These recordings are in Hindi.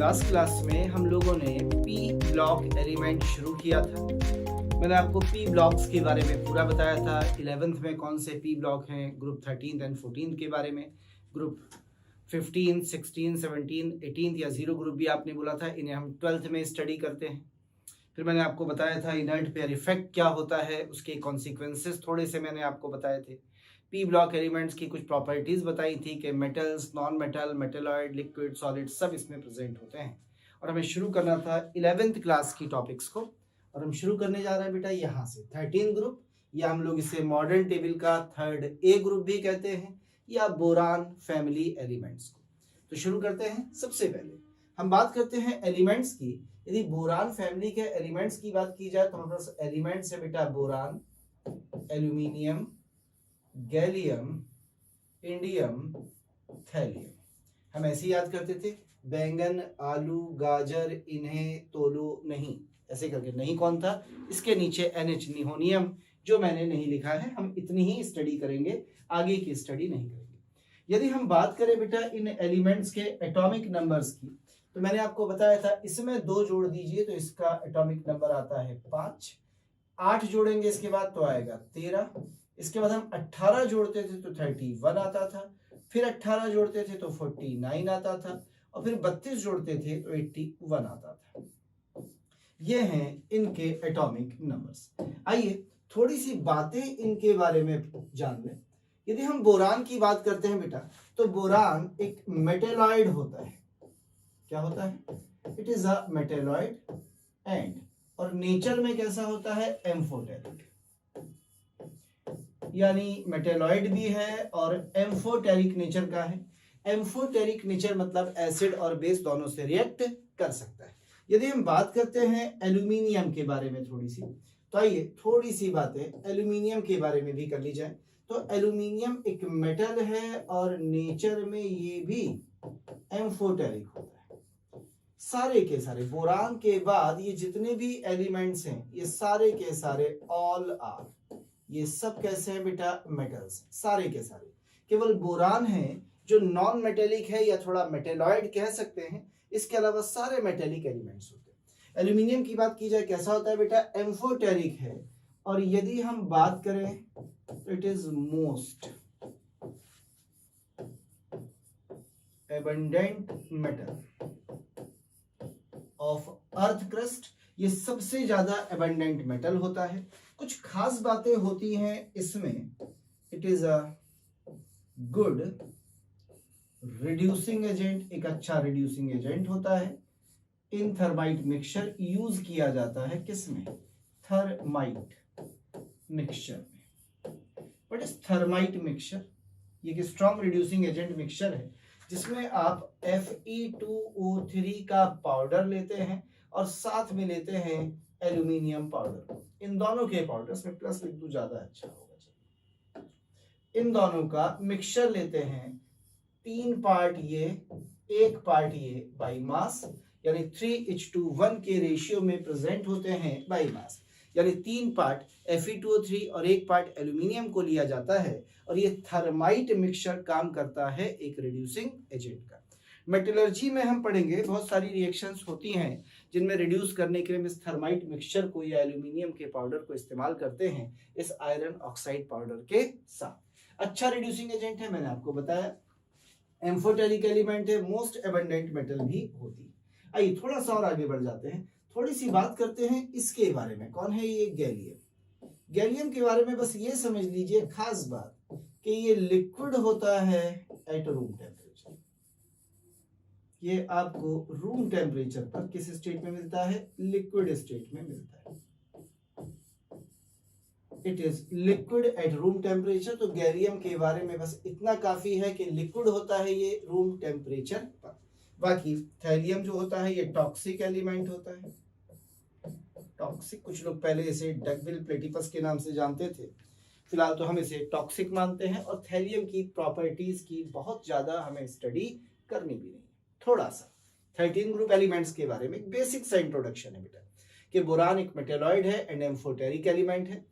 लास्ट क्लास में हम लोगों ने पी ब्लॉक एलिमेंट शुरू किया था। मैंने आपको पी ब्लॉक्स के बारे में पूरा बताया था। 11th में कौन से पी ब्लॉक हैं, ग्रुप 13 एंड 14 के बारे में, ग्रुप 15, 16, 17, 18 या 0 ग्रुप भी आपने बोला था, इन्हें हम 12th में स्टडी करते हैं। फिर मैंने आपको बताया था इनर्ट पेयर इफेक्ट क्या होता है, उसके कॉन्सिक्वेंसेस थोड़े से मैंने आपको बताए थे। पी ब्लॉक एलिमेंट्स की कुछ प्रॉपर्टीज बताई थी कि metals, non metal, metalloid, liquid, solid सब इसमें प्रेजेंट होते हैं। और हमें शुरू करना था 11th क्लास की टॉपिक्स को, और हम शुरू करने जा रहे हैं बेटा यहाँ से 13 ग्रुप, या हम लोग इसे मॉडर्न टेबल का 3rd ए ग्रुप भी कहते हैं, या बोरान फैमिली एलिमेंट्स को। तो शुरू करते हैं। सबसे पहले हम बात करते हैं एलिमेंट्स की। यदि बोरान फैमिली के एलिमेंट्स की बात की जाए तो हमारे पास एलिमेंट्स है बेटा boron, aluminium, gallium, indium, thallium. हम ऐसे याद करते थे, बैंगन, आलू, गाजर, इन्हें तोलो नहीं, ऐसे करके। नहीं कौन था, इसके नीचे NH निहोनियम, जो मैंने नहीं लिखा है। हम इतनी ही स्टडी करेंगे, आगे की स्टडी नहीं करेंगे। यदि हम बात करें बेटा इन एलिमेंट्स के एटॉमिक नंबर्स की, तो मैंने आपको बताया था इसमें 2 जोड़ दीजिए तो इसका एटॉमिक नंबर आता है 5। 8 जोड़ेंगे इसके बाद तो आएगा 13। इसके बाद हम 18 जोड़ते थे तो 31 आता था। फिर 18 जोड़ते थे तो 49 आता था, और फिर 32 जोड़ते थे तो 81 आता था। ये हैं इनके एटॉमिक नंबर्स। आइए थोड़ी सी बातें इनके बारे में जान लें। यदि हम बोरान की बात करते हैं बेटा, तो बोरान एक मेटेलॉइड होता है। क्या होता है? It is a metalloid and, और नेचर में कैसा होता है? एम्फोटेरिक, यानी मेटेलॉइड भी है और एम्फोटेरिक नेचर का है। एम्फोटेरिक नेचर मतलब एसिड और बेस दोनों से रिएक्ट कर सकता है। यदि हम बात करते हैं एल्यूमिनियम के बारे में थोड़ी सी, तो आइए थोड़ी सी बातें एल्यूमिनियम के बारे में भी कर ली जाए। तो एल्यूमिनियम एक मेटल है और नेचर में ये भी एम्फोटेरिक होता है। सारे के सारे बोरान के बाद ये जितने भी एलिमेंट्स हैं, ये सारे के सारे ऑल आर, ये सब कैसे हैं बेटा? मेटल्स, सारे के सारे। केवल बोरान है जो नॉन मेटेलिक है या थोड़ा मेटेलॉइड कह सकते हैं, इसके अलावा सारे मेटेलिक एलिमेंट्स होते हैं। एल्यूमिनियम की बात की जाए, कैसा होता है बेटा? एम्फोटेरिक है, और यदि हम बात करें तो it is most abundant metal of earth crust. ये सबसे ज्यादा एबंडेंट मेटल होता है। कुछ खास बातें होती हैं इसमें। It is a good reducing agent, एक अच्छा रिड्यूसिंग एजेंट होता है। इन थर्माइट मिक्सचर यूज किया जाता है, किसमें? थर्माइट मिक्सचर में। What is thermite mixture? ये एक स्ट्रॉन्ग रिड्यूसिंग एजेंट मिक्सचर है जिसमें आप Fe2O3 का पाउडर लेते हैं और साथ में लेते हैं एल्यूमिनियम पाउडर। इन दोनों के पाउडर्स में प्लस लिख दूं, ज्यादा अच्छा होगा। चलिए, इन दोनों का मिक्सचर लेते हैं। 3 पार्ट ये, 1 पार्ट ये बाई मास, यानी 3:1 के रेशियो में प्रेजेंट होते हैं बाई मास। यानी 3 पार्ट Fe2O3 और 1 पार्ट एल्यूमिनियम को लिया जाता है, और ये थर्माइट मिक्सचर काम करता है एक रिड्यूसिंग एजेंट का। मेटलर्जी में हम पढ़ेंगे बहुत सारी रिएक्शंस होती हैं जिनमें रिड्यूस करने के लिए हम इस थर्माइट मिक्सचर को या एल्यूमिनियम के पाउडर को इस्तेमाल करते हैं इस आयरन ऑक्साइड पाउडर के साथ। अच्छा रिड्यूसिंग एजेंट है, मैंने आपको बताया। एम्फोटेरिक एलिमेंट है, मोस्ट एबंडेंट मेटल भी होती है। आइए थोड़ा सा और आगे बढ़ जाते हैं, थोड़ी सी बात करते हैं इसके बारे में। कौन है ये? गैलियम। गैलियम के बारे में बस ये समझ लीजिए खास बात कि ये लिक्विड होता है एट रूम टेम्परेचर। ये आपको रूम टेम्परेचर पर किस स्टेट में मिलता है? लिक्विड स्टेट में मिलता है। It is liquid at room temperature. तो गैलियम के बारे में बस इतना काफी है कि लिक्विड होता है ये रूम टेम्परेचर पर। बाकी थैलियम जो होता है ये टॉक्सिक एलिमेंट होता है। टॉक्सिक, कुछ लोग पहले इसे डकविल प्लेटिपस के नाम से जानते थे, फिलहाल तो हम इसे टॉक्सिक मानते हैं। और थैलियम की प्रॉपर्टीज की बहुत ज्यादा हमें स्टडी करनी भी नहीं। थोड़ा सा 13 ग्रुप एलिमेंट्स के बारे में बेसिक सा इंट्रोडक्शन है बेटा, कि बोरान एक मेटेलॉइड है एंड एम्फोटेरिक एलिमेंट है।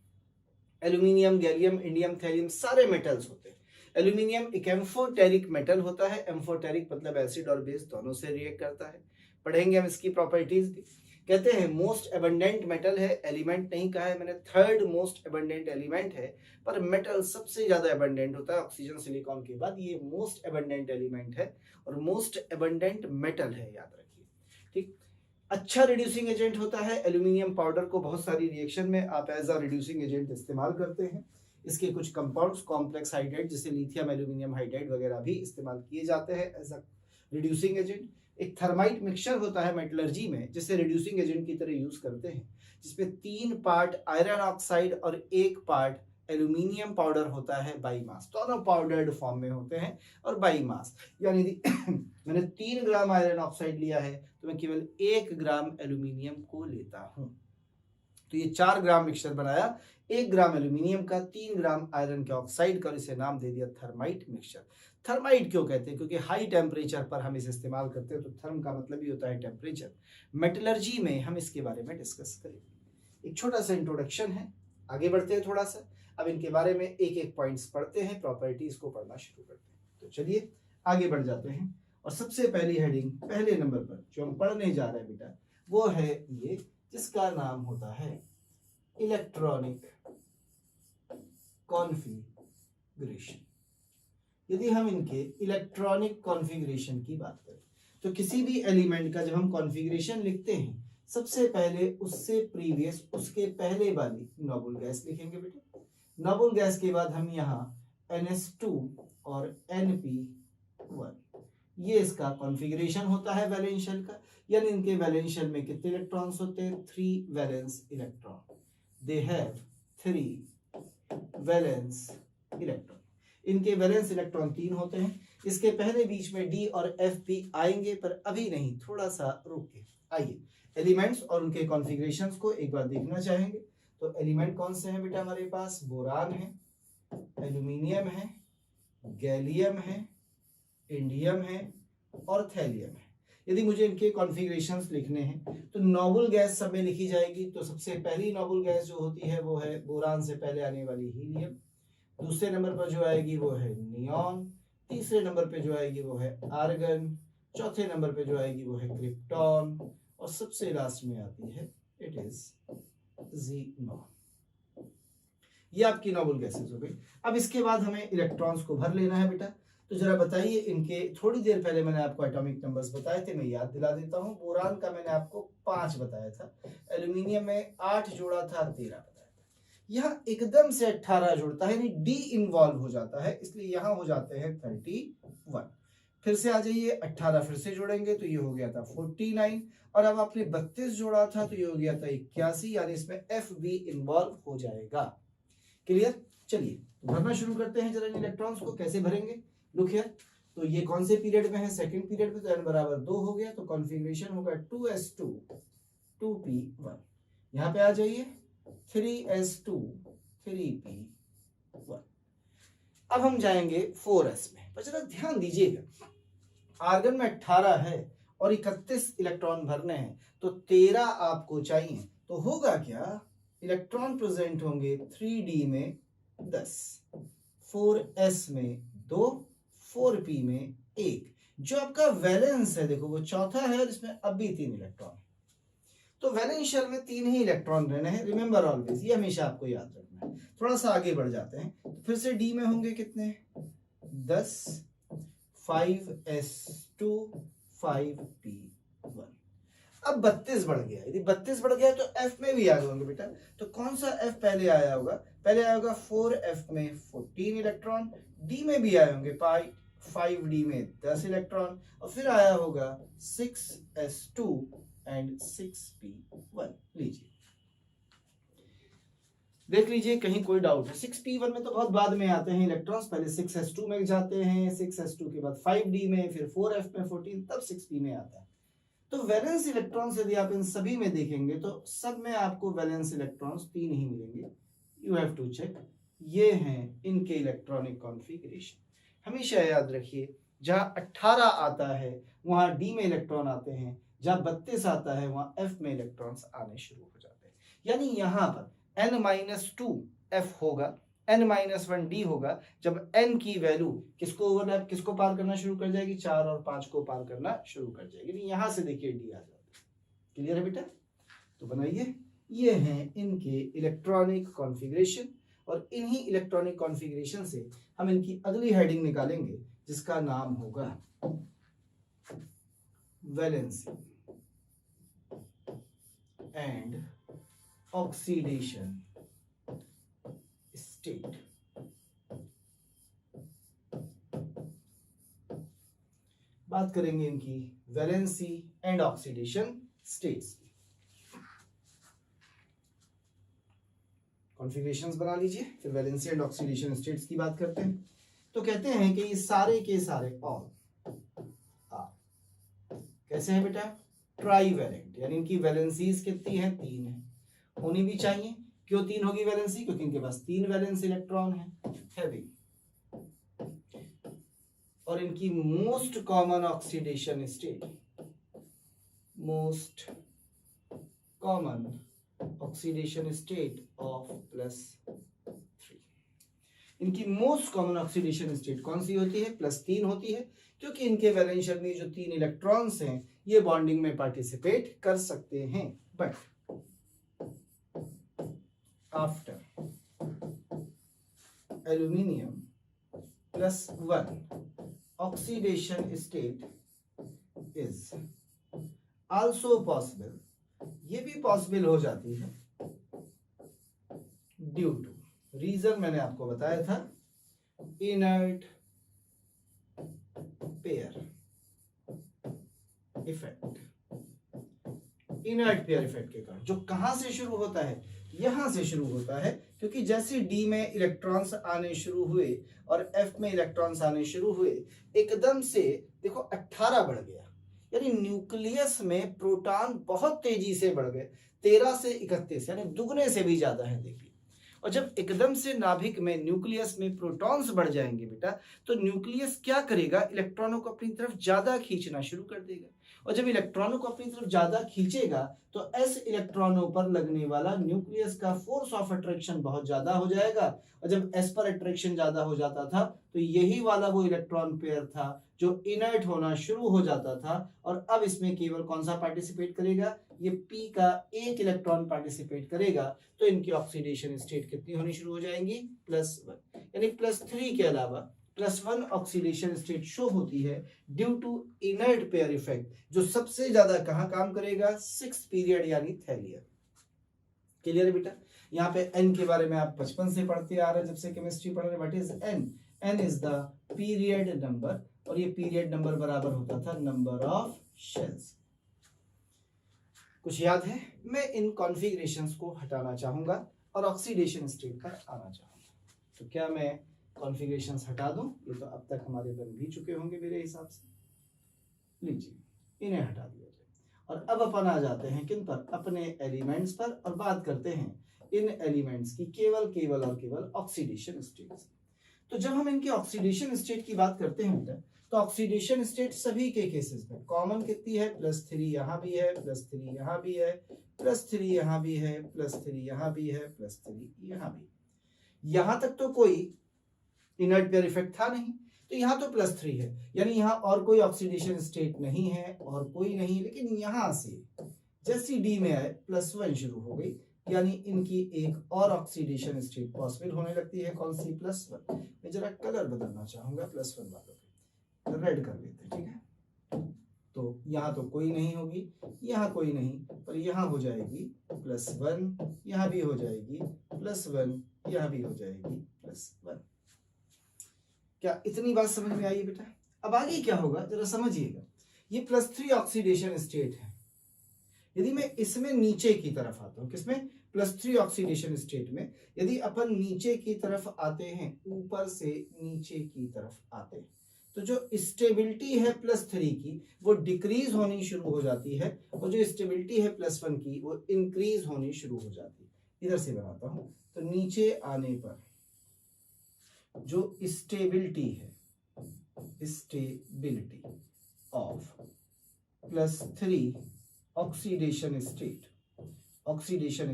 एल्यूमिनियम, गैलियम, इंडियम, थैलियम सारे मेटल्स होते हैं। एल्यूमिनियम एक एम्फोटेरिक मेटल होता है। एम्फोटेरिक मतलब एसिड और बेस दोनों से रिएक्ट करता है। पढ़ेंगे हम इसकी प्रॉपर्टीज भी। कहते हैं मोस्ट एबंडेंट मेटल है, एलिमेंट नहीं कहा है मैंने, थर्ड मोस्ट एबंडेंट एलिमेंट है, पर मेटल सबसे ज्यादा एबंडेंट होता है ऑक्सीजन सिलिकॉन के बाद। ये मोस्ट एबंडेंट एलिमेंट है और मोस्ट एबंडेंट मेटल है, याद रखिए। ठीक, अच्छा रिड्यूसिंग एजेंट होता है। एल्यूमिनियम पाउडर को बहुत सारी रिएक्शन में आप एज अ रिड्यूसिंग एजेंट इस्तेमाल करते हैं। इसके कुछ कंपाउंड्स कॉम्प्लेक्स हाइड्राइड जैसे लिथियम एल्यूमिनियम हाइड्राइड वगैरह भी इस्तेमाल किए जाते हैं एज अ रिड्यूसिंग एजेंट। एक थर्माइट मिक्सचर होता है मेटलर्जी में, जिसे रिड्यूसिंग एजेंट की तरह यूज करते हैं, जिसमें 3 पार्ट आयरन ऑक्साइड और 1 पार्ट एल्यूमिनियम पाउडर होता है बाई मास। दोनों पाउडर्ड फॉर्म में होते हैं और बाई मास, यानी मैंने 3 ग्राम आयरन ऑक्साइड लिया है तो मैं केवल 1 ग्राम एल्यूमिनियम को लेता हूं। तो ये 4 ग्राम मिक्सचर बनाया, 1 ग्राम एल्यूमिनियम का, 3 ग्राम आयरन के ऑक्साइड का, और इसे नाम दे दिया थर्माइट मिक्सचर। थर्माइट क्यों कहते हैं? क्योंकि हाई टेम्परेचर पर हम इसे इस्तेमाल करते हैं, तो थर्म का मतलब ही होता है टेम्परेचर। मेटलर्जी में हम इसके बारे में डिस्कस करेंगे। एक छोटा सा इंट्रोडक्शन है, आगे बढ़ते हैं थोड़ा सा। अब इनके बारे में एक एक पॉइंट्स पढ़ते हैं, प्रॉपर्टीज को पढ़ना शुरू करते हैं। तो चलिए आगे बढ़ जाते हैं। और सबसे पहली हेडिंग पहले नंबर पर जो हम पढ़ने जा रहे हैं बेटा, वो है ये, जिसका नाम होता है इलेक्ट्रॉनिक कॉन्फ़िगरेशन। यदि हम इनके इलेक्ट्रॉनिक कॉन्फ़िगरेशन की बात करें तो किसी भी एलिमेंट का जब हम कॉन्फ़िगरेशन लिखते हैं, सबसे पहले उससे प्रीवियस, उसके पहले वाली नोबल गैस लिखेंगे बेटा। नोबल गैस के बाद हम यहाँ NH2 और NP1, ये इसका कॉन्फ़िगरेशन होता है वैलेंस शेल का। यानी इनके वैलेंस शेल में कितने इलेक्ट्रॉन्स होते हैं? 3 valence electron. They have 3 valence electron. इनके वैलेंस इलेक्ट्रॉन 3 होते हैं। इसके पहले बीच में D और F भी आएंगे, पर अभी नहीं, थोड़ा सा रुक के आइए एलिमेंट्स और उनके कॉन्फ़िगरेशंस को एक बार देखना चाहेंगे। तो एलिमेंट कौन से हैं बेटा हमारे पास? बोरान है, एल्यूमिनियम है, गैलियम है, इंडियम है और थैलियम है। यदि मुझे इनके कॉन्फ़िगरेशंस लिखने हैं तो नोबल गैस सब में लिखी जाएगी। तो सबसे पहली नोबल गैस जो होती है वो है बोरान से पहले आने वाली हीलियम। दूसरे नंबर पर जो आएगी वो है नियॉन। तीसरे नंबर पे जो आएगी वो है आर्गन। चौथे नंबर पे जो आएगी वो है क्रिप्टॉन। और सबसे लास्ट में आती है इट इज ज़ीनॉन। ये आपकी नोबल गैसेस हो गई। अब इसके बाद हमें इलेक्ट्रॉन्स को भर लेना है बेटा। तो जरा बताइए, इनके थोड़ी देर पहले मैंने आपको एटॉमिक नंबर्स बताए थे, मैं याद दिला देता हूं। बोरान का मैंने आपको 5 बताया था, एल्यूमिनियम में 8 जोड़ा था, 13 बताया था। यहाँ एकदम से 18 जुड़ता है, यानी डी इन्वॉल्व हो जाता है, इसलिए यहाँ हो जाते हैं 31। फिर से आ जाइए, 18 फिर से जोड़ेंगे तो ये हो गया था 49, और अब आपने 32 जोड़ा था तो ये हो गया था 81, यानी इसमें एफ भी इन्वॉल्व हो जाएगा। क्लियर? चलिए भरना शुरू करते हैं जरा इलेक्ट्रॉन्स को। कैसे भरेंगे? Look here. तो ये कौन से पीरियड में है? सेकंड पीरियड में। तो n बराबर 2 हो गया, तो कॉन्फ़िगरेशन होगा 2s2 2p1। यहाँ पे आ जाइए 3s2 3p1। अब हम जाएंगे 4s में। पर जरा ध्यान दीजिएगा, आर्गन में 18 है और 31 इलेक्ट्रॉन भरने हैं, तो 13 आपको चाहिए। तो होगा क्या? इलेक्ट्रॉन प्रेजेंट होंगे 3d में 10, 4s में 2, 4p में 1। जो आपका वैलेंस है देखो वो चौथा है और इसमें अब भी 3 इलेक्ट्रॉन। तो वैलेंस शेल में 3 ही इलेक्ट्रॉन रहने हैं, रिमेंबर ऑलवेज, ये हमेशा आपको याद रखना है। थोड़ा सा आगे बढ़ जाते हैं, तो फिर से डी में होंगे कितने? 10, 5s2 5p1। अब 32 बढ़ गया। यदि 32 बढ़ गया तो एफ में भी आ जाओगे बेटा। तो कौन सा एफ पहले आया होगा? पहले आया होगा 4f में 14 इलेक्ट्रॉन, डी में भी आए होंगे 5d में 10 इलेक्ट्रॉन, और फिर आया होगा 6s2 एंड 6p1। लीजिए देख लीजिए कहीं कोई डाउट है। 6p1 में तो बहुत बाद में आते हैं इलेक्ट्रॉन्स, पहले 6s2 में जाते हैं, 6s2 के बाद 5d में, फिर 4f में 14, तब 6p में आता है। तो वैलेंस इलेक्ट्रॉन्स यदि आप इन सभी में देखेंगे तो सब में आपको वैलेंस इलेक्ट्रॉन्स 3 ही मिलेंगे। You have to check. ये हैं इनके इलेक्ट्रॉनिक कॉन्फ़िगरेशन। हमेशा याद रखिए, जहां 18 आता है वहां डी में इलेक्ट्रॉन आते हैं, जहां 32 आता है वहां एफ में इलेक्ट्रॉन्स आने शुरू हो जाते हैं। यानी यहां पर n-2 f होगा n-1 d होगा जब n की वैल्यू किसको ओवरलैप किसको पार करना शुरू कर जाएगी, 4 और 5 को पार करना शुरू कर जाएगी। यहां से देखिए d आ जाता है। क्लियर है बेटा? तो बनाइए, ये हैं इनके इलेक्ट्रॉनिक कॉन्फ़िगरेशन और इन्हीं इलेक्ट्रॉनिक कॉन्फ़िगरेशन से हम इनकी अगली हेडिंग निकालेंगे जिसका नाम होगा वैलेंसी एंड ऑक्सीडेशन स्टेट। बात करेंगे इनकी वैलेंसी एंड ऑक्सीडेशन स्टेट्स की। कॉन्फ़िगरेशंस बना लीजिए, फिर वैलेंसी एंड ऑक्सीडेशन स्टेट्स की बात करते हैं। तो कहते हैं कि ये सारे के सारे ऑल कैसे है बेटा, ट्राईवैलेंट, यानी इनकी वैलेंसीज कितनी है, 3 है, होनी भी चाहिए। क्यों 3 होगी वैलेंसी? क्योंकि इनके पास 3 वैलेंस इलेक्ट्रॉन है, हैविंग। और इनकी most common oxidation state, most common oxidation state of +3। इनकी मोस्ट कॉमन ऑक्सीडेशन स्टेट कौन सी होती है? +3 होती है, क्योंकि इनके वैलेंशियल में जो 3 इलेक्ट्रॉन्स हैं ये बॉन्डिंग में पार्टिसिपेट कर सकते हैं। But after aluminium +1 oxidation state is also possible, ये भी पॉसिबल हो जाती है ड्यू टू, रीजन मैंने आपको बताया था, inert pair effect. Inert pair effect के कारण, जो कहां से शुरू होता है? यहां से शुरू होता है, क्योंकि जैसे डी में इलेक्ट्रॉन्स आने शुरू हुए और एफ में इलेक्ट्रॉन्स आने शुरू हुए, एकदम से देखो 18 बढ़ गया, यानी न्यूक्लियस में प्रोटॉन बहुत तेजी से बढ़ गए, 13 से 31, यानी दुगने से भी ज्यादा है। देखिए, और जब एकदम से नाभिक में न्यूक्लियस में प्रोटॉन्स बढ़ जाएंगे बेटा, तो न्यूक्लियस क्या करेगा? इलेक्ट्रॉनों को अपनी तरफ ज्यादा खींचना शुरू कर देगा, और जब इलेक्ट्रॉनों को अपनी तरफ ज्यादा खींचेगा तो एस इलेक्ट्रॉनों पर लगने वाला न्यूक्लियस का फोर्स ऑफ अट्रैक्शन बहुत ज्यादा हो जाएगा, और जब एस पर अट्रैक्शन ज्यादा हो जाता था तो यही वाला वो इलेक्ट्रॉन पेयर था जो इनर्ट होना शुरू हो जाता था, और अब इसमें केवल कौन सा पार्टिसिपेट करेगा? ये पी का एक इलेक्ट्रॉन पार्टिसिपेट करेगा। तो इनकी ऑक्सीडेशन स्टेट कितनी होनी शुरू हो जाएंगी? +1, यानी +3 के अलावा +1 ऑक्सीडेशन स्टेट शो होती है due to inert pair effect, जो सबसे ज्यादा कहां काम करेगा? 6th पीरियड यानी थैलियर। क्लियर है बेटा? यहाँ पे n के बारे में आप बचपन से पढ़ते आ रहे हैं, जब से केमिस्ट्री पढ़ रहे हैं। What is n? n is the period number, और ये पीरियड नंबर बराबर होता था नंबर ऑफ शेल्स। कुछ याद है? मैं इन कॉन्फ़िगरेशंस को हटाना चाहूंगा और ऑक्सीडेशन स्टेट पर आना चाहूंगा। तो क्या मैं कॉन्फ़िगरेशंस हटा दूं? ये तो अब तक हमारे बन भी चुके होंगे मेरे हिसाब से। लीजिए, इन्हें हटा दिया जाए, और अब अपन आ जाते हैं किन पर? अपने एलिमेंट्स पर, और बात करते हैं इन एलिमेंट्स की केवल और केवल ऑक्सीडेशन स्टेट्स। तो जब हम इनके ऑक्सीडेशन स्टेट की बात करते हैं बेटा, तो ऑक्सीडेशन स्टेट सभी के केसेस में कॉमन कितनी है? +3 यहां भी है, +3 यहां भी है, +3 यहां भी है, +3 यहां भी है, +3 यहां भी। यहां तक तो कोई इनर्ट पेयर इफेक्ट था नहीं, तो यहाँ तो +3 है, यानी यहाँ और कोई ऑक्सीडेशन स्टेट नहीं है, और कोई नहीं। लेकिन यहां से जैसी डी में आए +1 शुरू हो गई, यानी इनकी एक और ऑक्सीडेशन स्टेट पॉसिबल होने लगती है। कौन सी? +1। मैं जरा कलर बदलना चाहूंगा +1 वालों पे, रेड कर लेते हैं, ठीक है? तो यहाँ तो कोई नहीं होगी, यहाँ कोई नहीं, पर यहाँ हो जाएगी +1, यहाँ भी हो जाएगी +1, यहाँ भी हो जाएगी +1। क्या इतनी बात समझ में आई बेटा? अब आगे क्या होगा जरा समझिएगा। ये +3 ऑक्सीडेशन स्टेट है। यदि मैं इसमें नीचे की तरफ आता हूं, किसमें? +3 ऑक्सीडेशन स्टेट में यदि अपन नीचे की तरफ आते हैं, ऊपर से नीचे की तरफ आते हैं, तो जो स्टेबिलिटी है +3 की वो डिक्रीज होनी शुरू हो जाती है, और जो स्टेबिलिटी है +1 की वो इंक्रीज होनी शुरू हो जाती है। इधर से बनाता हूं, तो नीचे आने पर जो स्टेबिलिटी है, स्टेबिलिटी ऑफ +3 ऑक्सीडेशन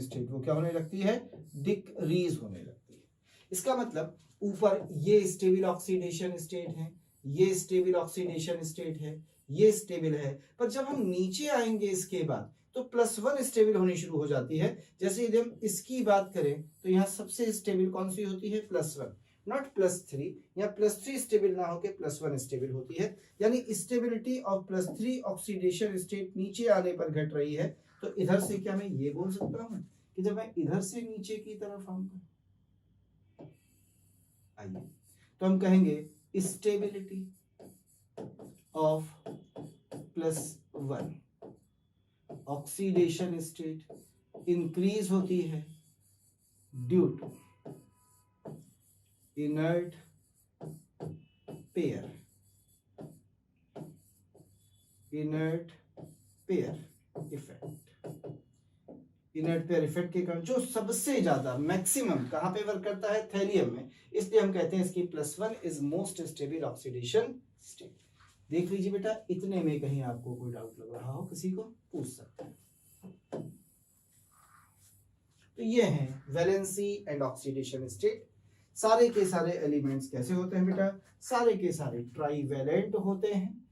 स्टेट वो क्या होने लगती है? डिक्रीज होने लगती है। इसका मतलब ऊपर ये स्टेबल ऑक्सीडेशन स्टेट है, ये स्टेबल ऑक्सीडेशन स्टेट है, ये स्टेबल है, पर जब हम नीचे आएंगे इसके बाद तो +1 स्टेबल होनी शुरू हो जाती है। जैसे यदि हम इसकी बात करें तो यहाँ सबसे स्टेबल कौन सी होती है? +1, नॉट +3। यहाँ +3 स्टेबल ना होकर +1 स्टेबल होती है, यानी स्टेबिलिटी ऑफ +3 ऑक्सीडेशन स्टेट नीचे आने पर घट रही है। तो इधर से क्या मैं ये बोल सकता हूँ कि जब मैं इधर से नीचे की तरफ आऊंगा, आइए तो हम कहेंगे stability of +1 oxidation state increase होती है due to inert pair effect. Inert pair effect के कारण जो सबसे ज्यादा मैक्सिमम कहां पे वर्क करता है? थैलियम में, इसलिए हम कहते हैं इसकी +1 is most stable oxidation state. देख लीजिए बेटा, इतने में कहीं आपको कोई डाउट लग रहा हो, किसी को पूछ सकते हैं। तो ये हैं वैलेंसी एंड ऑक्सीडेशन स्टेट। सारे के सारे एलिमेंट्स कैसे होते हैं बेटा? सारे के सारे ट्राईवैलेंट होते हैं,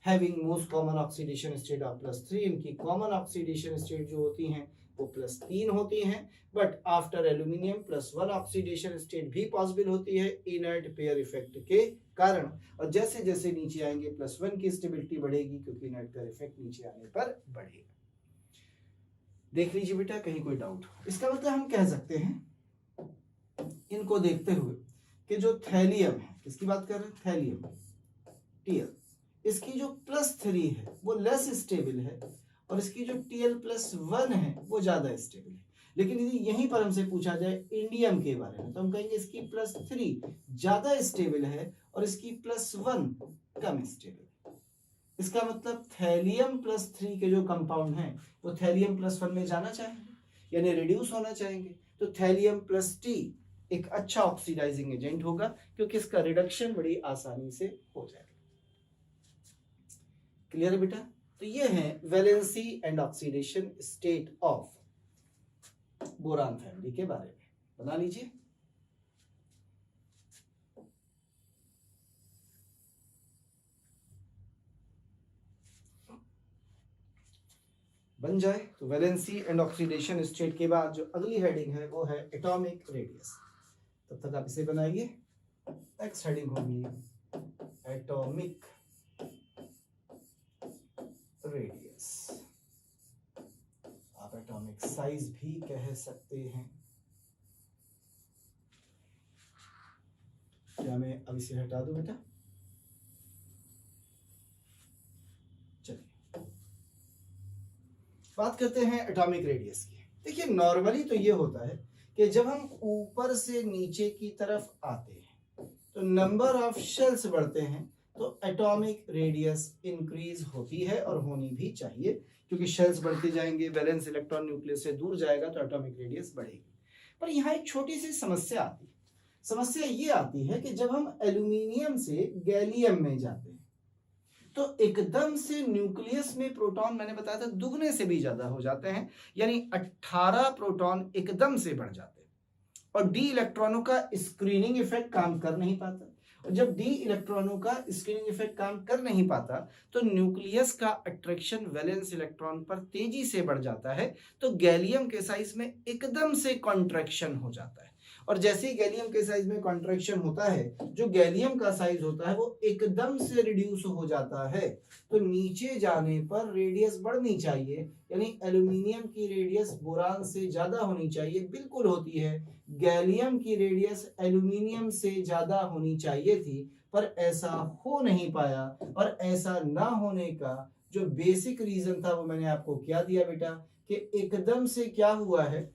having most common oxidation state of +3। इनकी कॉमन ऑक्सीडेशन स्टेट जो होती हैं वो +3 होती हैं, but after aluminium +1 oxidation state भी पॉसिबल होती है इनर्ट पेयर इफेक्ट के कारण। और जैसे जैसे नीचे आएंगे +1 की स्टेबिलिटी बढ़ेगी, क्योंकि इनर्ट पेयर इफेक्ट नीचे आने पर बढ़ेगा। देख लीजिए बेटा, कहीं कोई डाउट हो? इसका मतलब हम कह सकते हैं इनको देखते हुए कि जो थैलियम है, किसकी बात कर रहे हैं? थैलियम, Tl, इसकी जो +3 है वो लेस स्टेबल है, और इसकी जो Tl+1 है वो ज्यादा स्टेबल है। लेकिन यदि यहीं पर हमसे पूछा जाए इंडियम के बारे में, तो हम कहेंगे इसकी +3 ज्यादा स्टेबल है और इसकी +1 कम स्टेबल है। इसका मतलब थैलियम +3 के जो कंपाउंड हैं वो थैलियम +1 में जाना चाहेंगे, यानी रिड्यूस होना चाहेंगे। तो थैलियम +T एक अच्छा ऑक्सीडाइजिंग एजेंट होगा, क्योंकि इसका रिडक्शन बड़ी आसानी से हो जाएगा। क्लियर है बेटा? तो ये है valency and oxidation state of boron family के बारे में। बना लीजिए। बन जाए तो वैलेंसी एंड ऑक्सीडेशन स्टेट के बाद जो अगली हेडिंग है वो है एटॉमिक रेडियस। तब तक आप इसे बनाइए। नेक्स्ट हेडिंग होगी एटॉमिक रेडियस। आप एटॉमिक साइज भी कह सकते हैं। क्या मैं अब इसे हटा दूं बेटा? चलिए बात करते हैं एटॉमिक रेडियस की। देखिए, नॉर्मली तो ये होता है कि जब हम ऊपर से नीचे की तरफ आते हैं तो नंबर ऑफ शेल्स बढ़ते हैं, तो एटॉमिक रेडियस इंक्रीज होती है और होनी भी चाहिए, क्योंकि शेल्स बढ़ते जाएंगे, वैलेंस इलेक्ट्रॉन न्यूक्लियस से दूर जाएगा तो एटॉमिक रेडियस बढ़ेगी। पर यहाँ एक छोटी सी समस्या आती है। समस्या ये आती है कि जब हम एल्यूमिनियम से गैलियम में जाते हैं तो एकदम से न्यूक्लियस में प्रोटॉन, मैंने बताया था, दुगने से भी ज्यादा हो जाते हैं, यानी 18 प्रोटॉन एकदम से बढ़ जाते हैं, और डी इलेक्ट्रॉनों का स्क्रीनिंग इफेक्ट काम कर नहीं पाता। और जब डी इलेक्ट्रॉनों का स्क्रीनिंग इफेक्ट काम कर नहीं पाता तो न्यूक्लियस का अट्रैक्शन वैलेंस इलेक्ट्रॉन पर तेजी से बढ़ जाता है, तो गैलियम के साइज में एकदम से कॉन्ट्रैक्शन हो जाता है। और जैसे ही गैलियम के साइज में कॉन्ट्रैक्शन होता है, जो गैलियम का साइज होता है वो एकदम से रिड्यूस हो जाता है। तो नीचे जाने पर रेडियस बढ़नी चाहिए, यानी एल्यूमिनियम की रेडियस बोरान से ज्यादा होनी चाहिए, बिल्कुल होती है। गैलियम की रेडियस एल्यूमिनियम से ज्यादा होनी चाहिए थी, पर ऐसा हो नहीं पाया। और ऐसा ना होने का जो बेसिक रीजन था वो मैंने आपको क्या दिया बेटा, कि एकदम से क्या हुआ है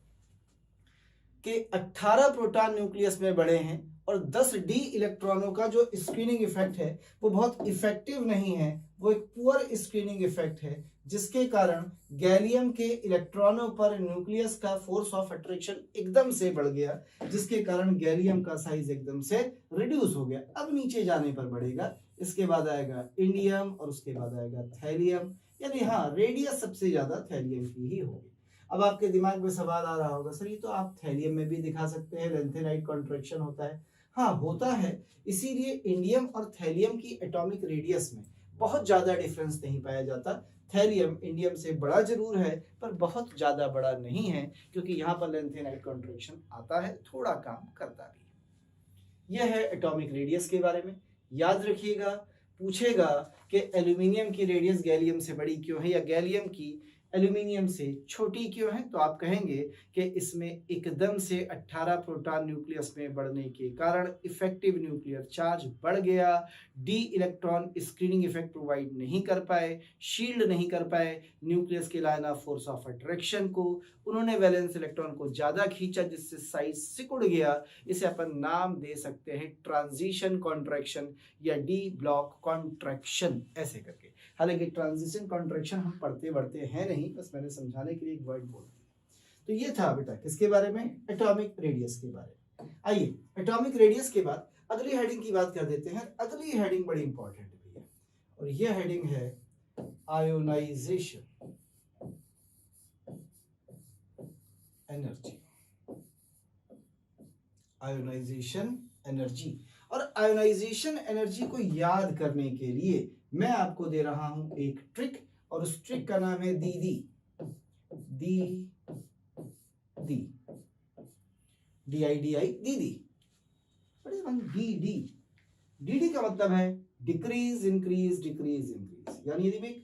कि 18 प्रोटॉन न्यूक्लियस में बढ़े हैं और 10 डी इलेक्ट्रॉनों का जो स्क्रीनिंग इफेक्ट है वो बहुत इफेक्टिव नहीं है, वो एक पुअर स्क्रीनिंग इफेक्ट है, जिसके कारण गैलियम के इलेक्ट्रॉनों पर न्यूक्लियस का फोर्स ऑफ अट्रैक्शन एकदम से बढ़ गया, जिसके कारण गैलियम का साइज एकदम से रिड्यूस हो गया। अब नीचे जाने पर बढ़ेगा, इसके बाद आएगा इंडियम और उसके बाद आएगा थैलियम, यानी हाँ, रेडियस सबसे ज्यादा थैलियम की ही होगी। अब आपके दिमाग में सवाल आ रहा होगा, सर ये तो आप थैलियम में भी दिखा सकते हैं, लेंथेनाइट कॉन्ट्रैक्शन होता है। हाँ होता है, इसीलिए इंडियम और थैलियम की एटॉमिक रेडियस में बहुत ज्यादा डिफरेंस नहीं पाया जाता। थैलियम इंडियम से बड़ा जरूर है पर बहुत ज्यादा बड़ा नहीं है, क्योंकि यहाँ पर लेंथेनाइट कॉन्ट्रैक्शन आता है, थोड़ा काम करता भी। यह है एटॉमिक रेडियस के बारे में। याद रखिएगा, पूछेगा कि एल्यूमिनियम की रेडियस गैलियम से बड़ी क्यों है या गैलियम की एल्यूमिनियम से छोटी क्यों है, तो आप कहेंगे कि इसमें एकदम से 18 प्रोटॉन न्यूक्लियस में बढ़ने के कारण इफेक्टिव न्यूक्लियर चार्ज बढ़ गया, D electron screening effect provide नहीं कर पाए, शील्ड नहीं कर पाए न्यूक्लियस के line of force of attraction को, उन्होंने वैलेंस इलेक्ट्रॉन को ज्यादा खींचा जिससे साइज सिकुड़ गया। इसे अपन नाम दे सकते हैं ट्रांजिशन कॉन्ट्रैक्शन या डी ब्लॉक कॉन्ट्रैक्शन ऐसे करके। हालांकि ट्रांजिशन कॉन्ट्रैक्शन हम पढ़ते बढ़ते हैं नहीं, बस मैंने समझाने के लिए एक वर्ड बोल दिया। तो ये था बेटा किसके बारे में, एटॉमिक रेडियस के बारे में। आइए एटॉमिक रेडियस के बाद अगली हेडिंग की बात कर देते हैं। अगली हेडिंग बड़ी इंपॉर्टेंट भी है और यह हेडिंग है आयोनाइजेशन एनर्जी। आयोनाइजेशन एनर्जी, और आयोनाइजेशन एनर्जी को याद करने के लिए मैं आपको दे रहा हूं एक ट्रिक, और उस ट्रिक का नाम है दीदी। दी दी DIDI दीदी। DD का मतलब है डिक्रीज इंक्रीज डिक्रीज इंक्रीज। यानी यदि मैं